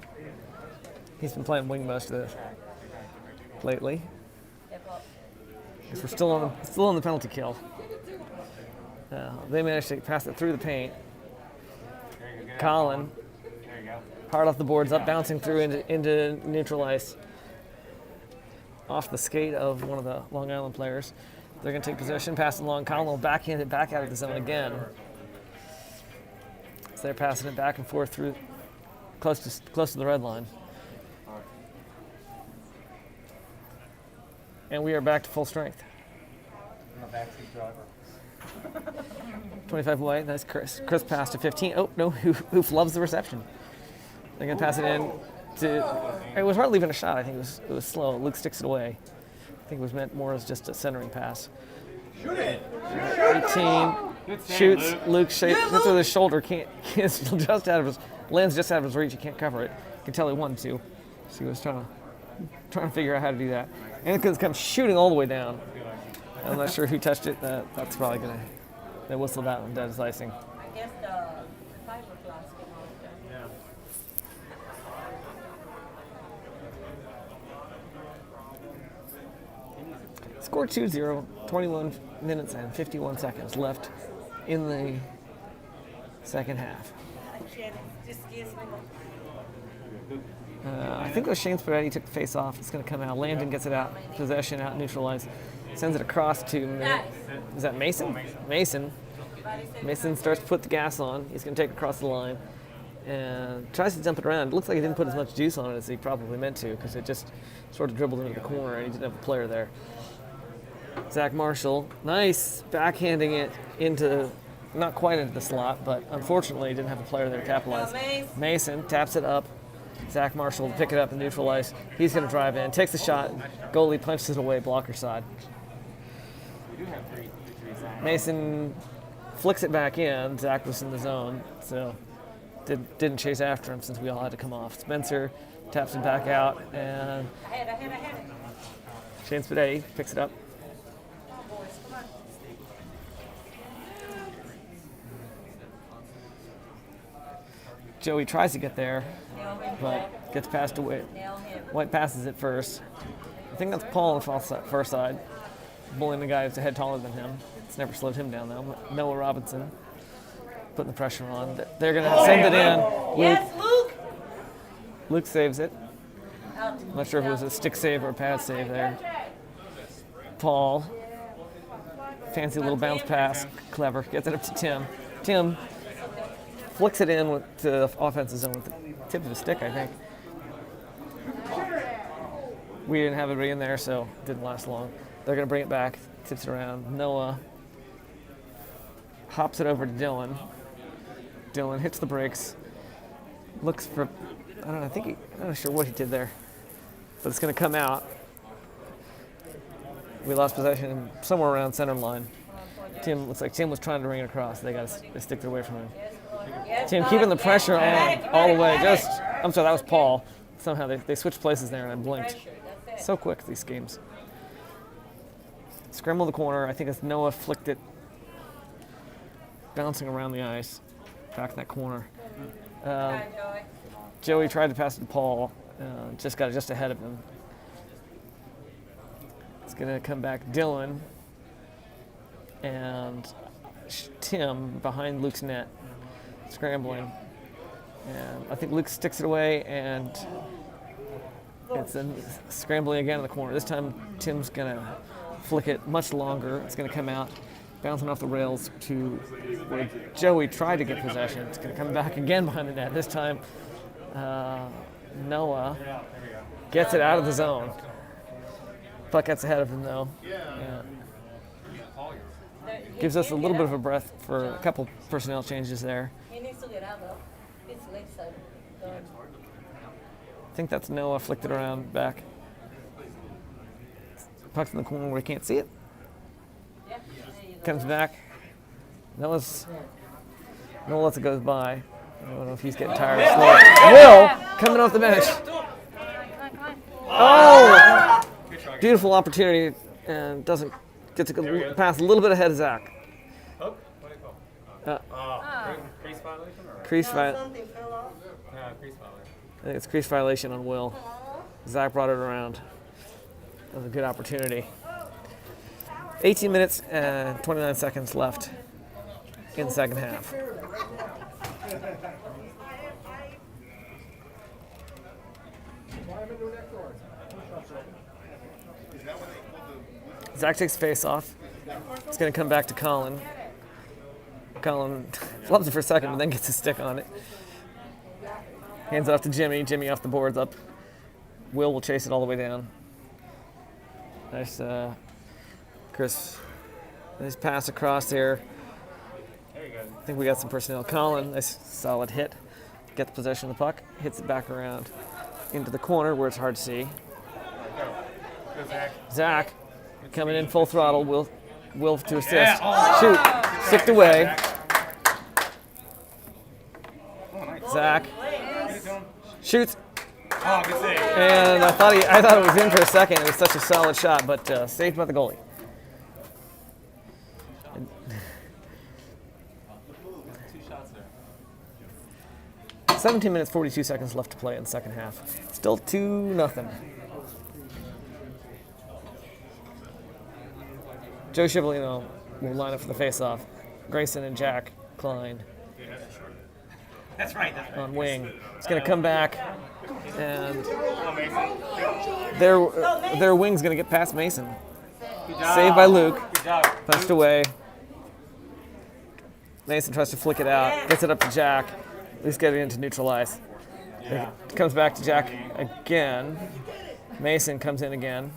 Speaker 1: He's been playing wing most of this lately. We're still on the penalty kill. They managed to pass it through the paint. Colin,
Speaker 5: There you go.
Speaker 1: hard off the boards, up bouncing through into neutral ice. Off the skate of one of the Long Island players. They're going to take possession, pass it along. Colin will backhand it back out of the zone again. So they're passing it back and forth through close to the red line. And we are back to full strength.
Speaker 5: I'm a backseat driver.
Speaker 1: 25 away, nice crisp pass to 15. Oh, no, Hoof loves the reception. They're going to pass it in to, it was hardly even a shot. I think it was slow. Luke sticks it away. I think it was meant more as just a centering pass.
Speaker 6: Shoot it!
Speaker 1: 18, shoots, Luke hits with his shoulder, can't just out of his, lands just out of his reach, he can't cover it. You can tell he wanted to. So he was trying to figure out how to do that. And it comes shooting all the way down. I'm not sure who touched it. That's probably going to, they whistled out and dead as icing.
Speaker 4: I guess the fiberglass came out there.
Speaker 1: Score 2-0, 21 minutes and 51 seconds left in the second half.
Speaker 4: Just gives me
Speaker 1: I think it was Shane Sparetti took the face off. It's going to come out. Landon gets it out. Possession out, neutralized. Sends it across to, is that Mason? Mason starts to put the gas on. He's going to take it across the line and tries to dump it around. It looks like he didn't put as much juice on it as he probably meant to because it just sort of dribbled into the corner and he didn't have a player there. Zach Marshall, nice, backhanding it into, not quite into the slot, but unfortunately he didn't have a player there to capitalize. Mason taps it up. Zach Marshall will pick it up and neutralize. He's going to drive in, takes the shot, goalie punches it away, blocker side. Mason flicks it back in. Zach was in the zone, so didn't chase after him since we all had to come off. Spencer taps it back out, and Shane Spadetti picks it up. Joey tries to get there, but gets passed away. White passes it first. I think that's Paul on the far side, bullying the guy who's a head taller than him. It's never slowed him down, though. Noah Robinson putting the pressure on. They're going to send it in.
Speaker 4: Yes, Luke!
Speaker 1: Luke saves it. I'm not sure if it was a stick save or a pad save there. Paul, fancy little bounce pass, clever, gets it up to Tim. Tim flicks it in to the offensive zone with the tip of the stick, I think. We didn't have everybody in there, so it didn't last long. They're going to bring it back, tips it around. Noah hops it over to Dylan. Dylan hits the brakes, looks for, I don't know, I'm not sure what he did there, but it's going to come out. We lost possession somewhere around center line. Looks like Tim was trying to ring it across. They stick it away from him. Tim keeping the pressure on all the way. I'm sorry, that was Paul. Somehow they switched places there and I blinked. So quick, these games. Scramble the corner. I think it's Noah flicked it, bouncing around the ice, back in that corner. Joey tried to pass it to Paul, just got it just ahead of him. It's going to come back Dylan and Tim behind Luke's net, scrambling. And I think Luke sticks it away, and it's scrambling again in the corner. This time Tim's going to flick it much longer. It's going to come out, bouncing off the rails to where Joey tried to get possession. It's going to come back again behind the net. This time Noah gets it out of the zone. Puck gets ahead of him, though. Yeah. Gives us a little bit of a breath for a couple personnel changes there.
Speaker 4: He needs to get out, though. It's late side.
Speaker 1: I think that's Noah flicked it around back. Puck's in the corner where he can't see it. comes back. No lets it goes by. I don't know if he's getting tired of slow. Will coming off the bench. Oh! Beautiful opportunity and doesn't get to pass a little bit ahead of Zach.
Speaker 5: Oh, what do you call? Crease violation or?
Speaker 1: Crease violation.
Speaker 4: Something fell off.
Speaker 5: Yeah, crease violation.
Speaker 1: I think it's crease violation on Will. Zach brought it around. That was a good opportunity. 18 minutes and 29 seconds left in the second half. Zach takes face off. It's going to come back to Colin. Colin flubs it for a second, but then gets his stick on it. Hands it off to Jimmy. Jimmy off the boards up. Will chase it all the way down. Nice, Chris. Nice pass across there.
Speaker 5: There you go.
Speaker 1: I think we got some personnel. Colin, nice solid hit. Gets possession of the puck. Hits it back around into the corner where it's hard to see.
Speaker 5: Go, Zach.
Speaker 1: Zach coming in full throttle. Will to assist. Shoot. Sticked away. Zach shoots.
Speaker 5: Oh, good save.
Speaker 1: And I thought it was in for a second. It was such a solid shot, but saved by the goalie. 17 minutes, 42 seconds left to play in the second half. Still 2-0. Joe Schiavolino will line up for the face-off. Grayson and Jack Klein
Speaker 5: That's right.
Speaker 1: on wing. It's going to come back, and their wing's going to get past Mason. Saved by Luke.
Speaker 5: Good job.
Speaker 1: Punched away. Mason tries to flick it out. Gets it up to Jack. He's getting into neutral ice. It comes back to Jack again. Mason comes in again.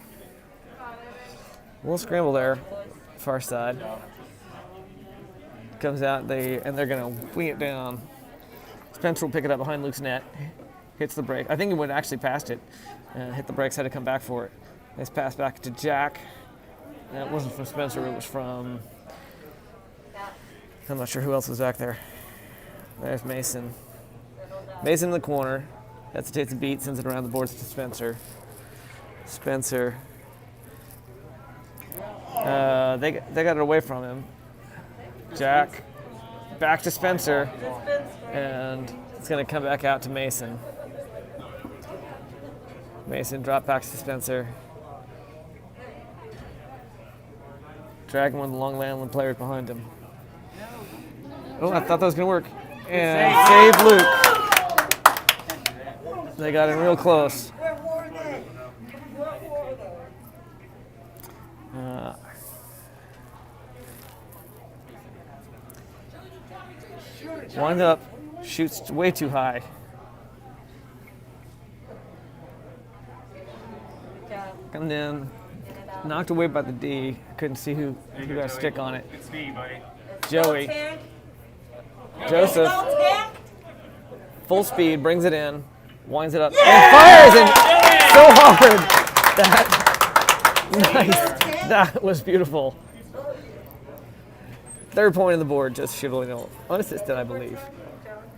Speaker 1: A little scramble there, far side. Comes out, they're going to wing it down. Spencer will pick it up behind Luke's net. Hits the break. I think he went actually past it. Hit the brakes, had to come back for it. Nice pass back to Jack. That wasn't from Spencer, it was from... I'm not sure who else was back there. There's Mason. Mason in the corner. Hesitates a beat, sends it around the boards to Spencer. Spencer. They got it away from him. Jack. Back to Spencer. And it's going to come back out to Mason. Mason drop back to Spencer. Dragging one of the Long Island players behind him. Oh, I thought that was going to work. And save Luke. They got him real close.
Speaker 4: Where were they? What were they?
Speaker 1: Winds up, shoots way too high. Coming in, knocked away by the D. Couldn't see who got a stick on it.
Speaker 5: Good speed, buddy.
Speaker 1: Joey.
Speaker 4: Tank.
Speaker 1: Joseph,
Speaker 4: Go, Tank.
Speaker 1: full speed, brings it in, winds it up, and fires it so hard. Nice. That was beautiful. Third point on the board, just Schiavolino. Unassisted, I believe.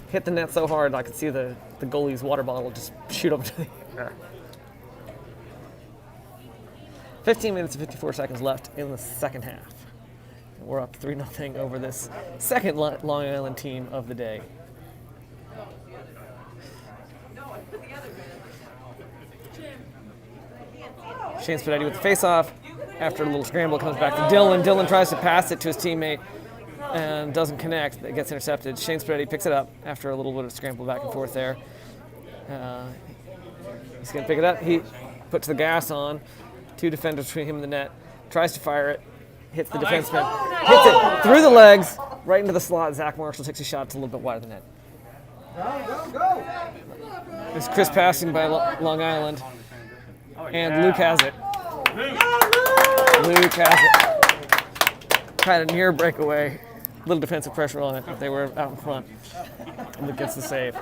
Speaker 1: Hit the net so hard I could see the goalie's water bottle just shoot up to the air. 15 minutes and 54 seconds left in the second half. We're up 3-0 over this second Long Island team of the day. Shane Spadetti with the face-off. After a little scramble, comes back to Dylan. Dylan tries to pass it to his teammate and doesn't connect. It gets intercepted. Shane Spadetti picks it up after a little bit of scramble back and forth there. He's going to pick it up. He puts the gas on. Two defenders between him and the net. Tries to fire it. Hits the defenseman. Hits it through the legs, right into the slot. Zach Marshall takes a shot. It's a little bit wide of the net. It's Chris passing by Long Island. And Luke has it. Luke has it. Kind of near breakaway. Little defensive pressure on it if they were out in front. And Luke gets the save.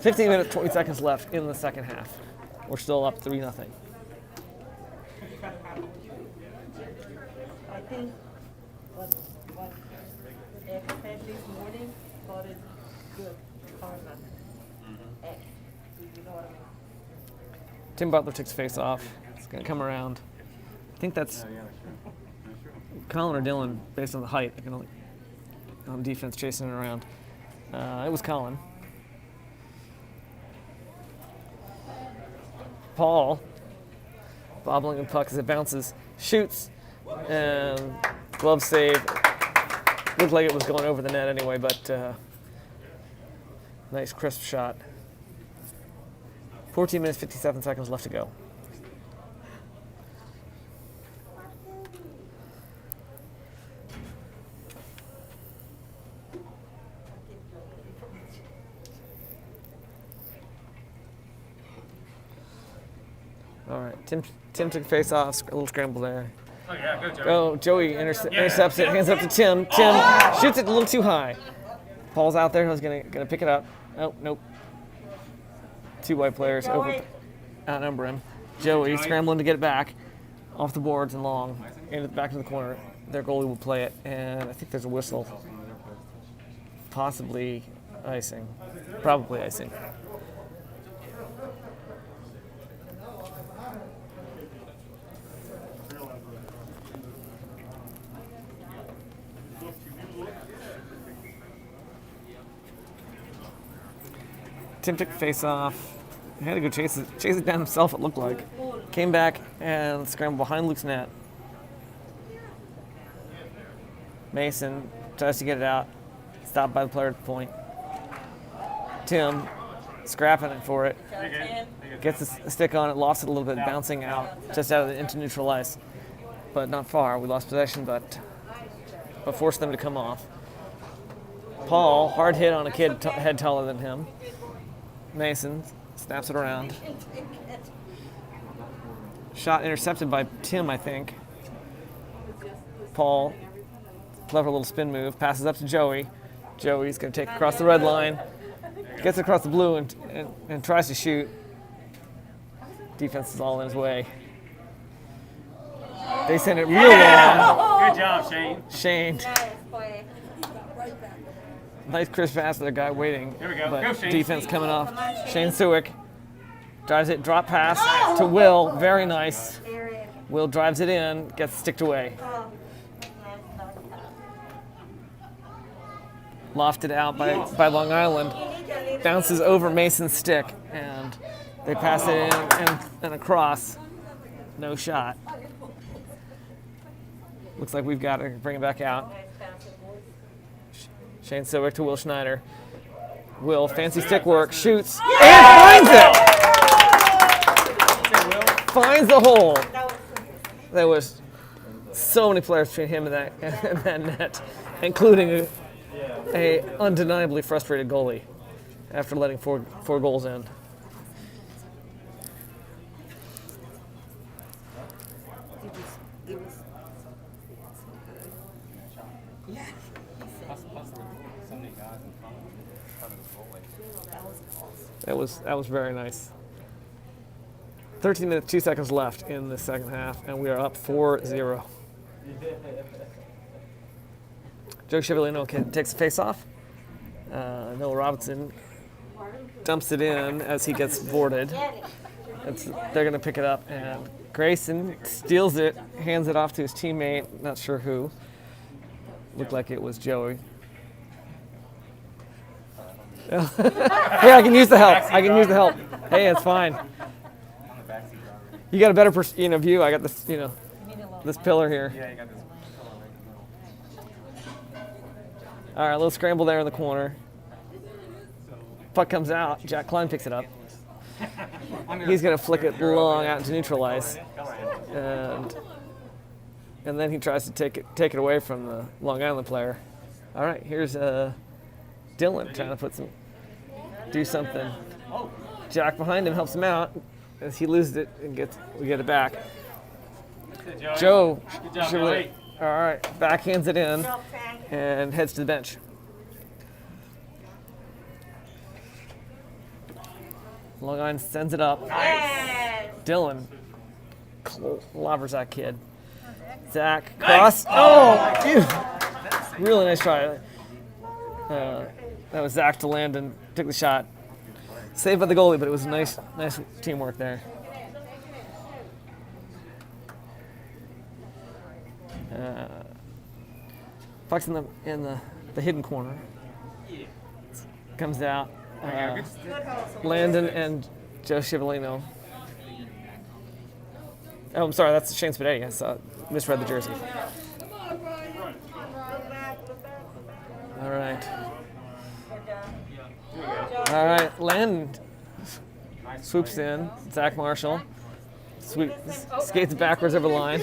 Speaker 1: 15 minutes, 20 seconds left in the second half. We're still up 3-0.
Speaker 4: I think blooded, good karma. You know what I mean?
Speaker 1: Tim Butler takes face off. It's going to come around. I think that's Colin or Dylan based on the height. I can only on defense chasing it around. It was Colin. Paul bobbling the puck as it bounces, shoots, and glove save. Looked like it was going over the net anyway, but nice crisp shot. 14 minutes, 57 seconds left to go. All right, Tim took face off, a little scramble there.
Speaker 5: Oh yeah, go Joey.
Speaker 1: Go, Joey intercepts it, hands up to Tim. Tim shoots it a little too high. Paul's out there, who's gonna pick it up. Oh, nope. Two white players outnumber him. Joey scrambling to get it back off the boards and long, into back to the corner. Their goalie will play it, and I think there's a whistle. Possibly icing. Probably icing. Tim took the face off. He had to go chase it down himself, it looked like. Came back and scrambled behind Luke's net. Mason tries to get it out. Stopped by the player at the point. Tim scrapping it for it. Gets a stick on it, lost it a little bit, bouncing out just out of into neutral ice. But not far. We lost possession, but forced them to come off. Paul, hard hit on a kid head taller than him. Mason snaps it around. Shot intercepted by Tim, I think. Paul, clever little spin move, passes up to Joey. Joey's going to take it across the red line. Gets it across the blue and tries to shoot. Defense is all in his way. They send it real long.
Speaker 5: Good job, Shane.
Speaker 1: Shane.
Speaker 4: Nice play.
Speaker 1: Nice crisp pass to the guy waiting.
Speaker 5: Here we go.
Speaker 1: But
Speaker 5: Go, Shane.
Speaker 1: defense coming off. Shane Suick drives it, drop pass to Will. Very nice. Will drives it in, gets sticked away. Lofted out by Long Island. Bounces over Mason's stick, and they pass it in and across. No shot. Looks like we've got to bring it back out. Shane Silwick to Will Schneider. Will, fancy stick work, shoots, and finds it! Finds the hole. There was so many players between him and that net, including a undeniably frustrated goalie after letting four goals in. That was very nice. 13 minutes, 2 seconds left in the second half, and we are up 4-0. Joe Chevalier takes the face off. Noah Robinson dumps it in as he gets boarded. They're going to pick it up, and Grayson steals it, hands it off to his teammate, not sure who. Looked like it was Joey. Here, I can use the help. Hey, it's fine. You got a better view. I got this, this pillar here.
Speaker 5: Yeah, you got this.
Speaker 1: All right, a little scramble there in the corner. Puck comes out. Jack Klein picks it up. He's going to flick it long out into neutral ice. And then he tries to take it away from the Long Island player. All right, here's Dylan trying to do something. Jack behind him helps him out as he loses it and we get it back. Joe, Chevalier, all right, backhands it in and heads to the bench. Long Island sends it up.
Speaker 4: Nice.
Speaker 1: Dylan clobbers that kid. Zach, cross. Oh, really nice try. That was Zach to land and took the shot. Saved by the goalie, but it was nice teamwork there. Puck's in the hidden corner. Comes out. Landon and Joe Scivolino. Oh, I'm sorry, that's Shane Spadetti. I misread the jersey. All right, Landon swoops in. Zach Marshall skates backwards over the line.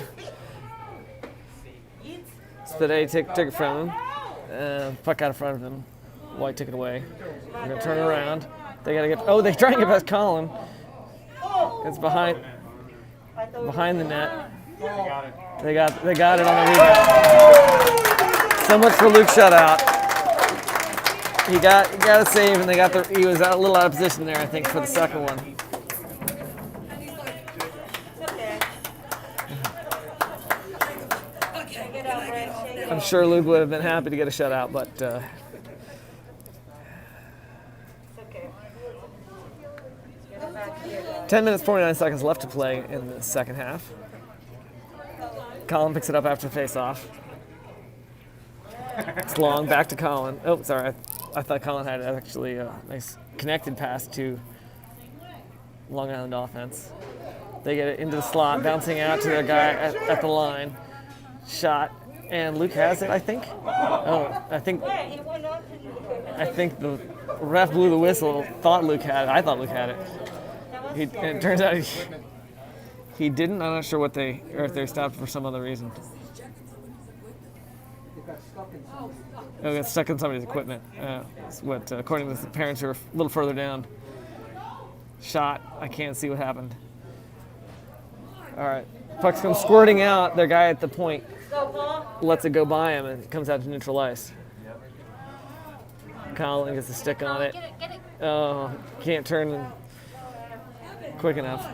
Speaker 1: Spadetti took it from him. Puck out in front of him. White took it away. They're gonna turn around. They gotta get. Oh, they try and get past Colin. It's behind the net. They got it on the rebound. So much for Luke's shutout. He got a save, and he was a little out of position there, I think, for the second one. I'm sure Luke would have been happy to get a shutout, but 10 minutes, 49 seconds left to play in the second half. Colin picks it up after the face-off. It's long, back to Colin. Oh, sorry, I thought Colin had actually a nice connected pass to Long Island offense. They get it into the slot, bouncing out to their guy at the line. Shot, and Luke has it, I think. Oh, I think the ref blew the whistle, thought Luke had it. I thought Luke had it. And it turns out he didn't. I'm not sure if they stopped for some other reason. Oh, got stuck in somebody's equipment. According to the parents who are a little further down. Shot. I can't see what happened. All right. Puck's comes squirting out. Their guy at the point lets it go by him, and it comes out to neutral ice. Colin gets the stick on it. Oh, can't turn quick enough.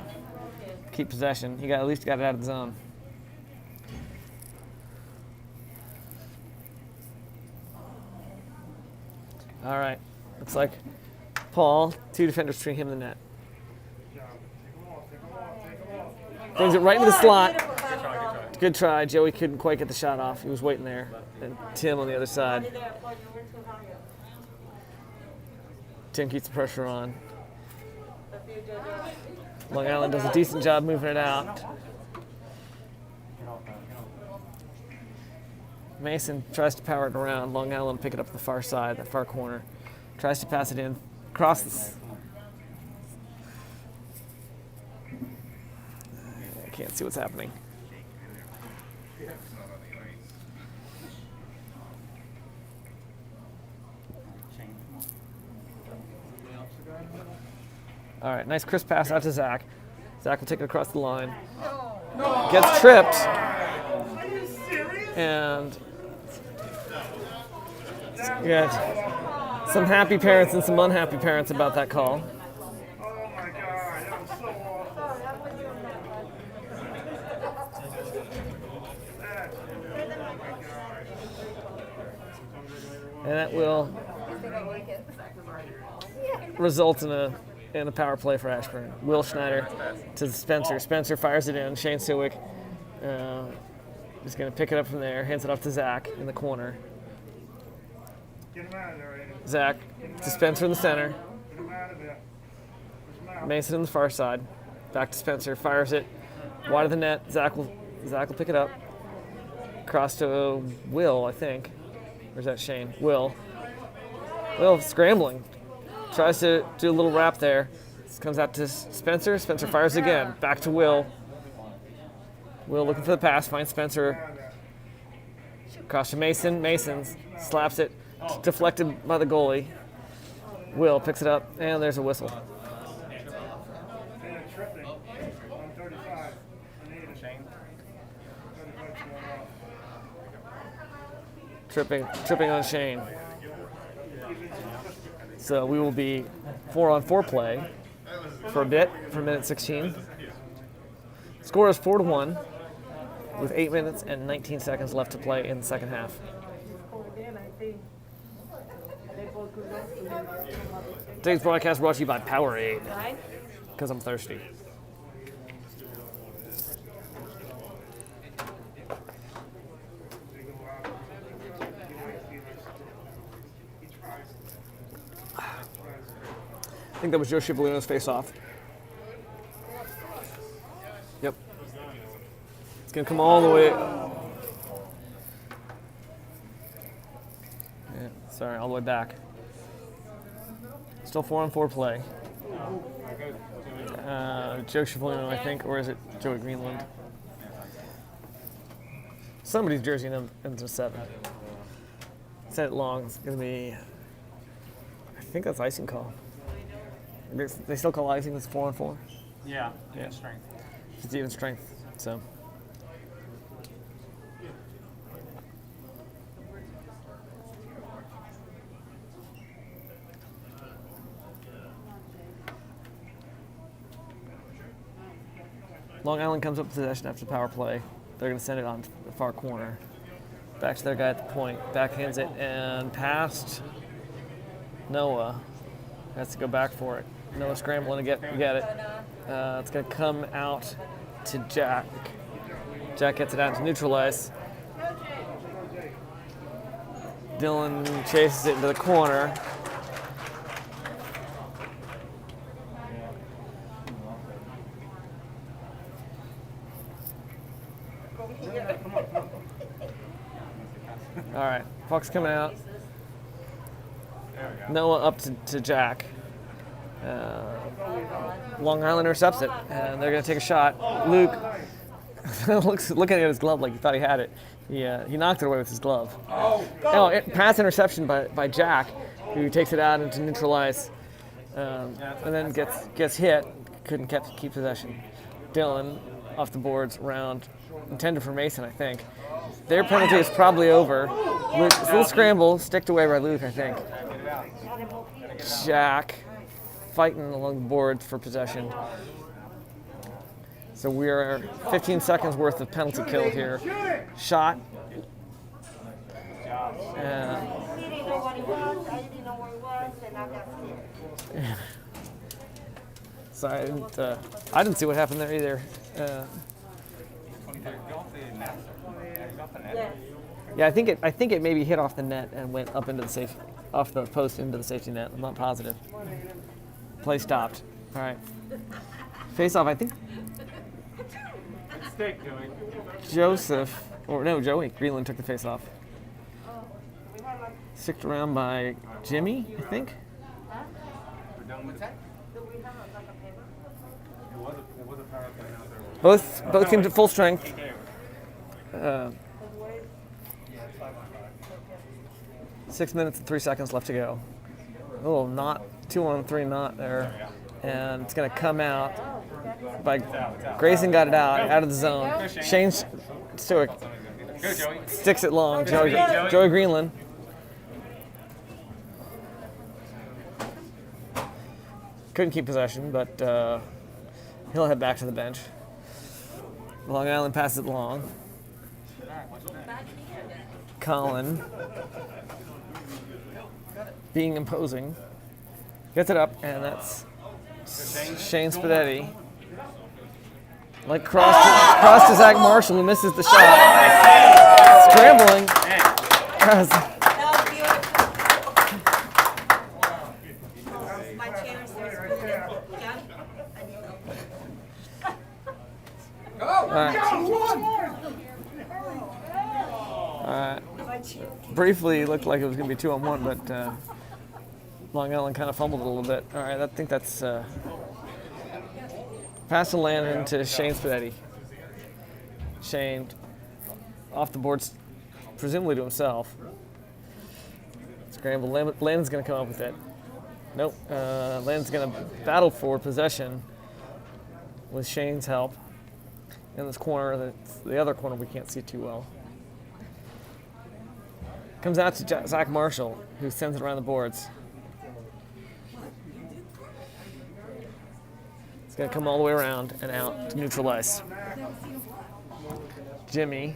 Speaker 1: Keep possession. He at least got it out of the zone. All right. Looks like Paul, two defenders between him and the net. Brings it right into the slot. Good try. Joey couldn't quite get the shot off. He was waiting there. And Tim on the other side. Tim keeps the pressure on. Long Island does a decent job moving it out. Mason tries to power it around. Long Island pick it up the far side, that far corner. Tries to pass it in. Crosses. I can't see what's happening. All right, nice crisp pass out to Zach. Zach will take it across the line. Gets tripped. And got some happy parents and some unhappy parents about that call. And that will result in a power play for Ashburn. Will Schneider to Spencer. Spencer fires it in. Shane Sewick is going to pick it up from there. Hands it off to Zach in the corner. Zach to Spencer in the center. Mason on the far side. Back to Spencer. Fires it wide of the net. Zach will pick it up. Cross to Will, I think. Or is that Shane? Will scrambling. Tries to do a little wrap there. This comes out to Spencer. Spencer fires again. Back to Will. Will looking for the pass. Finds Spencer. Across to Mason. Mason slaps it. Deflected by the goalie. Will picks it up. And there's a whistle. Tripping on Shane. So we will be 4-on-4 play for a bit, for minute 16. Score is 4-1 with 8 minutes and 19 seconds left to play in the second half. Today's broadcast brought to you by Powerade, because I'm thirsty. I think that was Joe Cipollino's face-off. Yep. It's going to come all the way. Yeah, sorry, all the way back. Still 4-on-4 play. Joe Cipollino, I think, or is it Joey Greenland? Somebody's jersey ends with 7. Set it long. It's going to be, I think that's icing call. They still call icing this 4-on-4?
Speaker 5: Yeah,
Speaker 1: Yeah.
Speaker 5: strength.
Speaker 1: It's even strength, so. Long Island comes up with possession after the power play. They're going to send it on the far corner. Back to their guy at the point. Backhands it and past Noah. Has to go back for it. Noah scrambling to get it. It's going to come out to Jack. Jack gets it out to neutralize. Dylan chases it into the corner. All right, puck's coming out. Noah up to Jack. Long Island intercepts it, and they're going to take a shot. Luke looking at his glove like he thought he had it. He knocked it away with his glove. Pass interception by Jack, who takes it out into neutralize, and then gets hit. Couldn't keep possession. Dylan off the boards around, intended for Mason, I think. Their penalty is probably over. Luke, it's a little scramble, sticked away by Luke, I think. Jack fighting along the boards for possession. So we are 15 seconds worth of penalty kill here. Shot.
Speaker 4: He didn't know what it was. I didn't know what it was, and I got scared.
Speaker 1: So I didn't see what happened there either. Yeah, I think it maybe hit off the net and went up into the off the post into the safety net. I'm not positive. Play stopped. All right. Face off. I think Joey Greenland took the face off. Sticked around by Jimmy, I think.
Speaker 5: We're done with that? It was a power play out there.
Speaker 1: Both came to full strength. 6 minutes and 3 seconds left to go. A little 2-on-3 knot there. And it's going to come out by Grayson got it out of the zone. Shane Stewart sticks it long. Joey Greenland. Couldn't keep possession, but he'll head back to the bench. Long Island passes it long. Colin, being imposing, gets it up, and that's Shane Spadetti. Like cross to Zach Marshall, who misses the shot. Scrambling.
Speaker 4: My chair is so
Speaker 1: All right. Briefly, it looked like it was going to be 2-on-1, but Long Island kind of fumbled a little bit. All right, I think that's pass to Landon to Shane Spadetti. Shane off the boards, presumably to himself. Scramble. Landon's going to come up with it. Nope. Landon's going to battle for possession with Shane's help in this corner. The other corner we can't see too well. Comes out to Zach Marshall, who sends it around the boards. It's going to come all the way around and out to neutralize. Jimmy.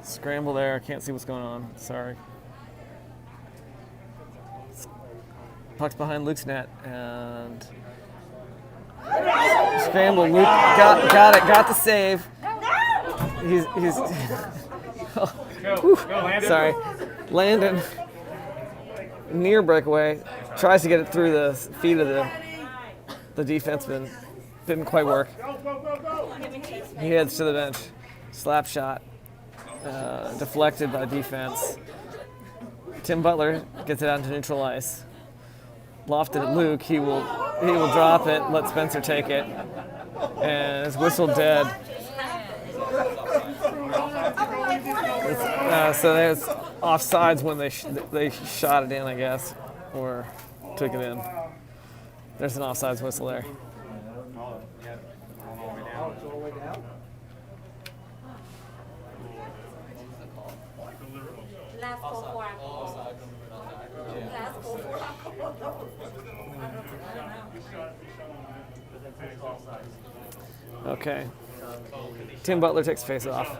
Speaker 1: Scramble there. I can't see what's going on. Sorry. Puck's behind Luke's net and scramble. Luke got it. Got the save. He's
Speaker 5: Go, Landon.
Speaker 1: sorry. Landon near breakaway tries to get it through the feet of the defenseman. Didn't quite work. He heads to the bench. Slap shot. Deflected by defense. Tim Butler gets it out into neutral ice. Lofted at Luke. He will drop it. Let Spencer take it. And his whistle dead. So there's offsides when they shot it in, I guess, or took it in. There's an offsides whistle there.
Speaker 4: Last call for Last call for
Speaker 1: Okay. Tim Butler takes face off.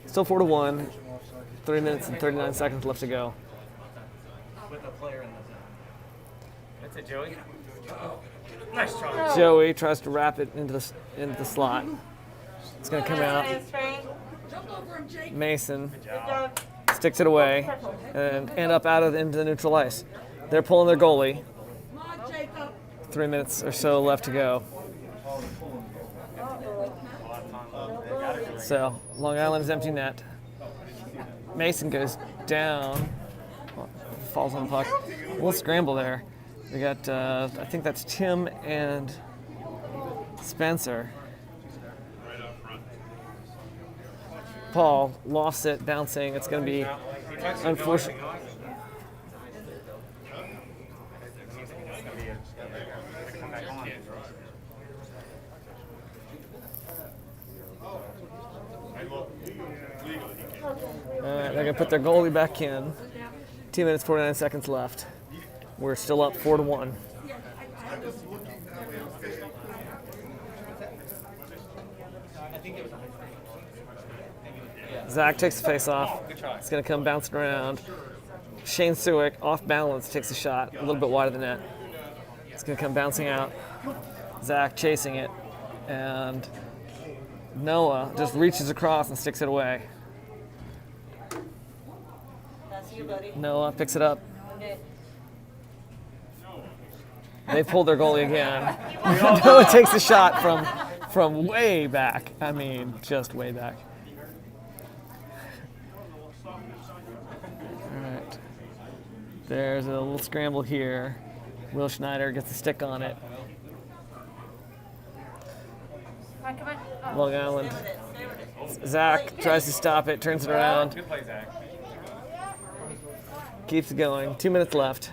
Speaker 1: Still 4-1. 3 minutes and 39 seconds left to go.
Speaker 5: With a player in the zone. That's it, Joey. Nice try.
Speaker 1: Joey tries to wrap it into the slot. It's going to come out. Mason sticks it away and end up into the neutral ice. They're pulling their goalie. 3 minutes or so left to go. So Long Island is empty net. Mason goes down, falls on the puck. A little scramble there. We got, I think that's Tim and Spencer. Paul lofts it, bouncing. It's going to be unfortunate. They're going to put their goalie back in. 2 minutes, 49 seconds left. We're still up 4-1. Zach takes the face off. It's going to come bouncing around. Shane Suick, off balance, takes a shot a little bit wide of the net. It's going to come bouncing out. Zach chasing it. And Noah just reaches across and sticks it away.
Speaker 4: That's you, buddy.
Speaker 1: Noah picks it up.
Speaker 4: Okay.
Speaker 1: They pulled their goalie again. Noah takes a shot from way back. I mean, just way back. All right. There's a little scramble here. Will Schneider gets a stick on it.
Speaker 3: Come on. Oh.
Speaker 1: Long Island. Zach tries to stop it, turns it around,
Speaker 5: Good play, Zach.
Speaker 1: keeps it going. 2 minutes left.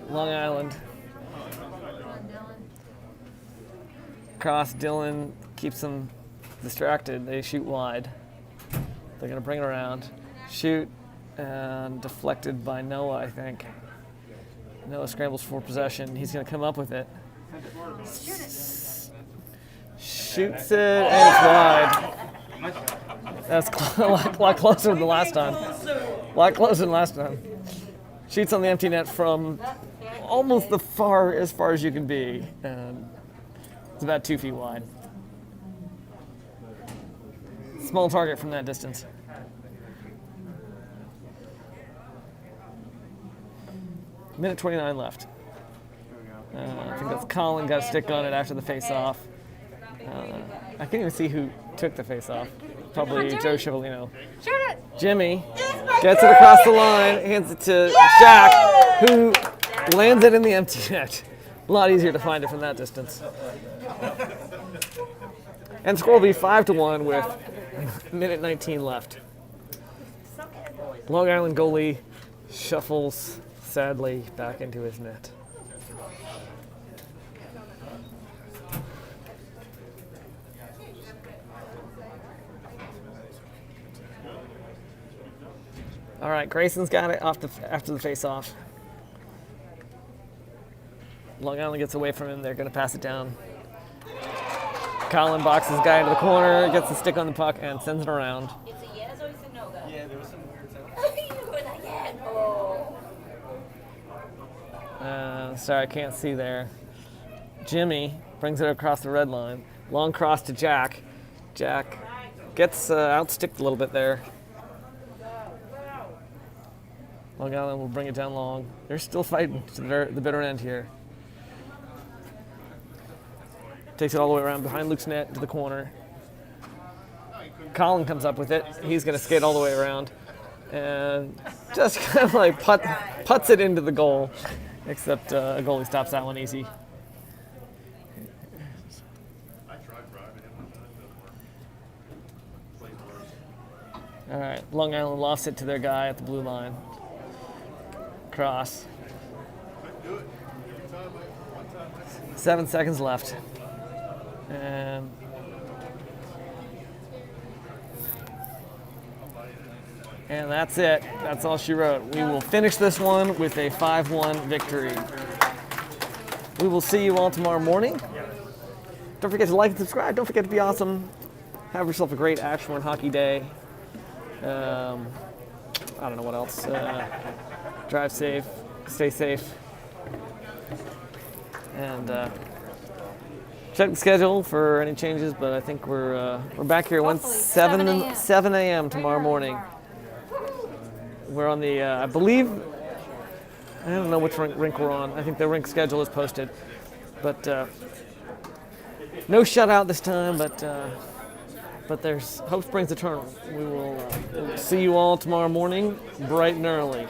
Speaker 1: Long Island. Cross, Dylan keeps them distracted. They shoot wide. They're going to bring it around. Shoot, and deflected by Noah, I think. Noah scrambles for possession. He's going to come up with it. Shoots it, and it's wide. That's a lot closer than last time. A lot closer than last time. Shoots on the empty net from almost as far as you can be, and it's about 2 feet wide. Small target from that distance. Minute 29 left. I think that's Colin got a stick on it after the face-off. I can't even see who took the face-off. Probably Joe Chiavolino.
Speaker 3: Shoot it!
Speaker 1: Jimmy gets it across the line, hands it to Jack, who lands it in the empty net. A lot easier to find it from that distance. And score will be 5-1 with minute 19 left. Long Island goalie shuffles sadly back into his net. All right, Grayson's got it after the face-off. Long Island gets away from him. They're going to pass it down. Colin boxes guy into the corner, gets the stick on the puck, and sends it around.
Speaker 3: It's a yes or it's a no, though?
Speaker 5: Yeah, there was some weird sound.
Speaker 3: You were like, yeah, no.
Speaker 1: Sorry, I can't see there. Jimmy brings it across the red line. Long cross to Jack. Jack gets outsticked a little bit there. Long Island will bring it down long. They're still fighting to the bitter end here. Takes it all the way around behind Luke's net to the corner. Colin comes up with it. He's going to skate all the way around and just kind of like puts it into the goal, except a goalie stops that one easy. All right, Long Island lost it to their guy at the blue line. Cross. 7 seconds left. And that's it. That's all she wrote. We will finish this one with a 5-1 victory. We will see you all tomorrow morning. Don't forget to like and subscribe. Don't forget to be awesome. Have yourself a great Ashburn hockey day. I don't know what else. Drive safe. Stay safe. And check the schedule for any changes, but I think we're back here once 7 a.m. tomorrow morning. We're on the, I believe, I don't know which rink we're on. I think the rink schedule is posted, but no shutout this time. But there's hope springs eternal. We will see you all tomorrow morning, bright and early.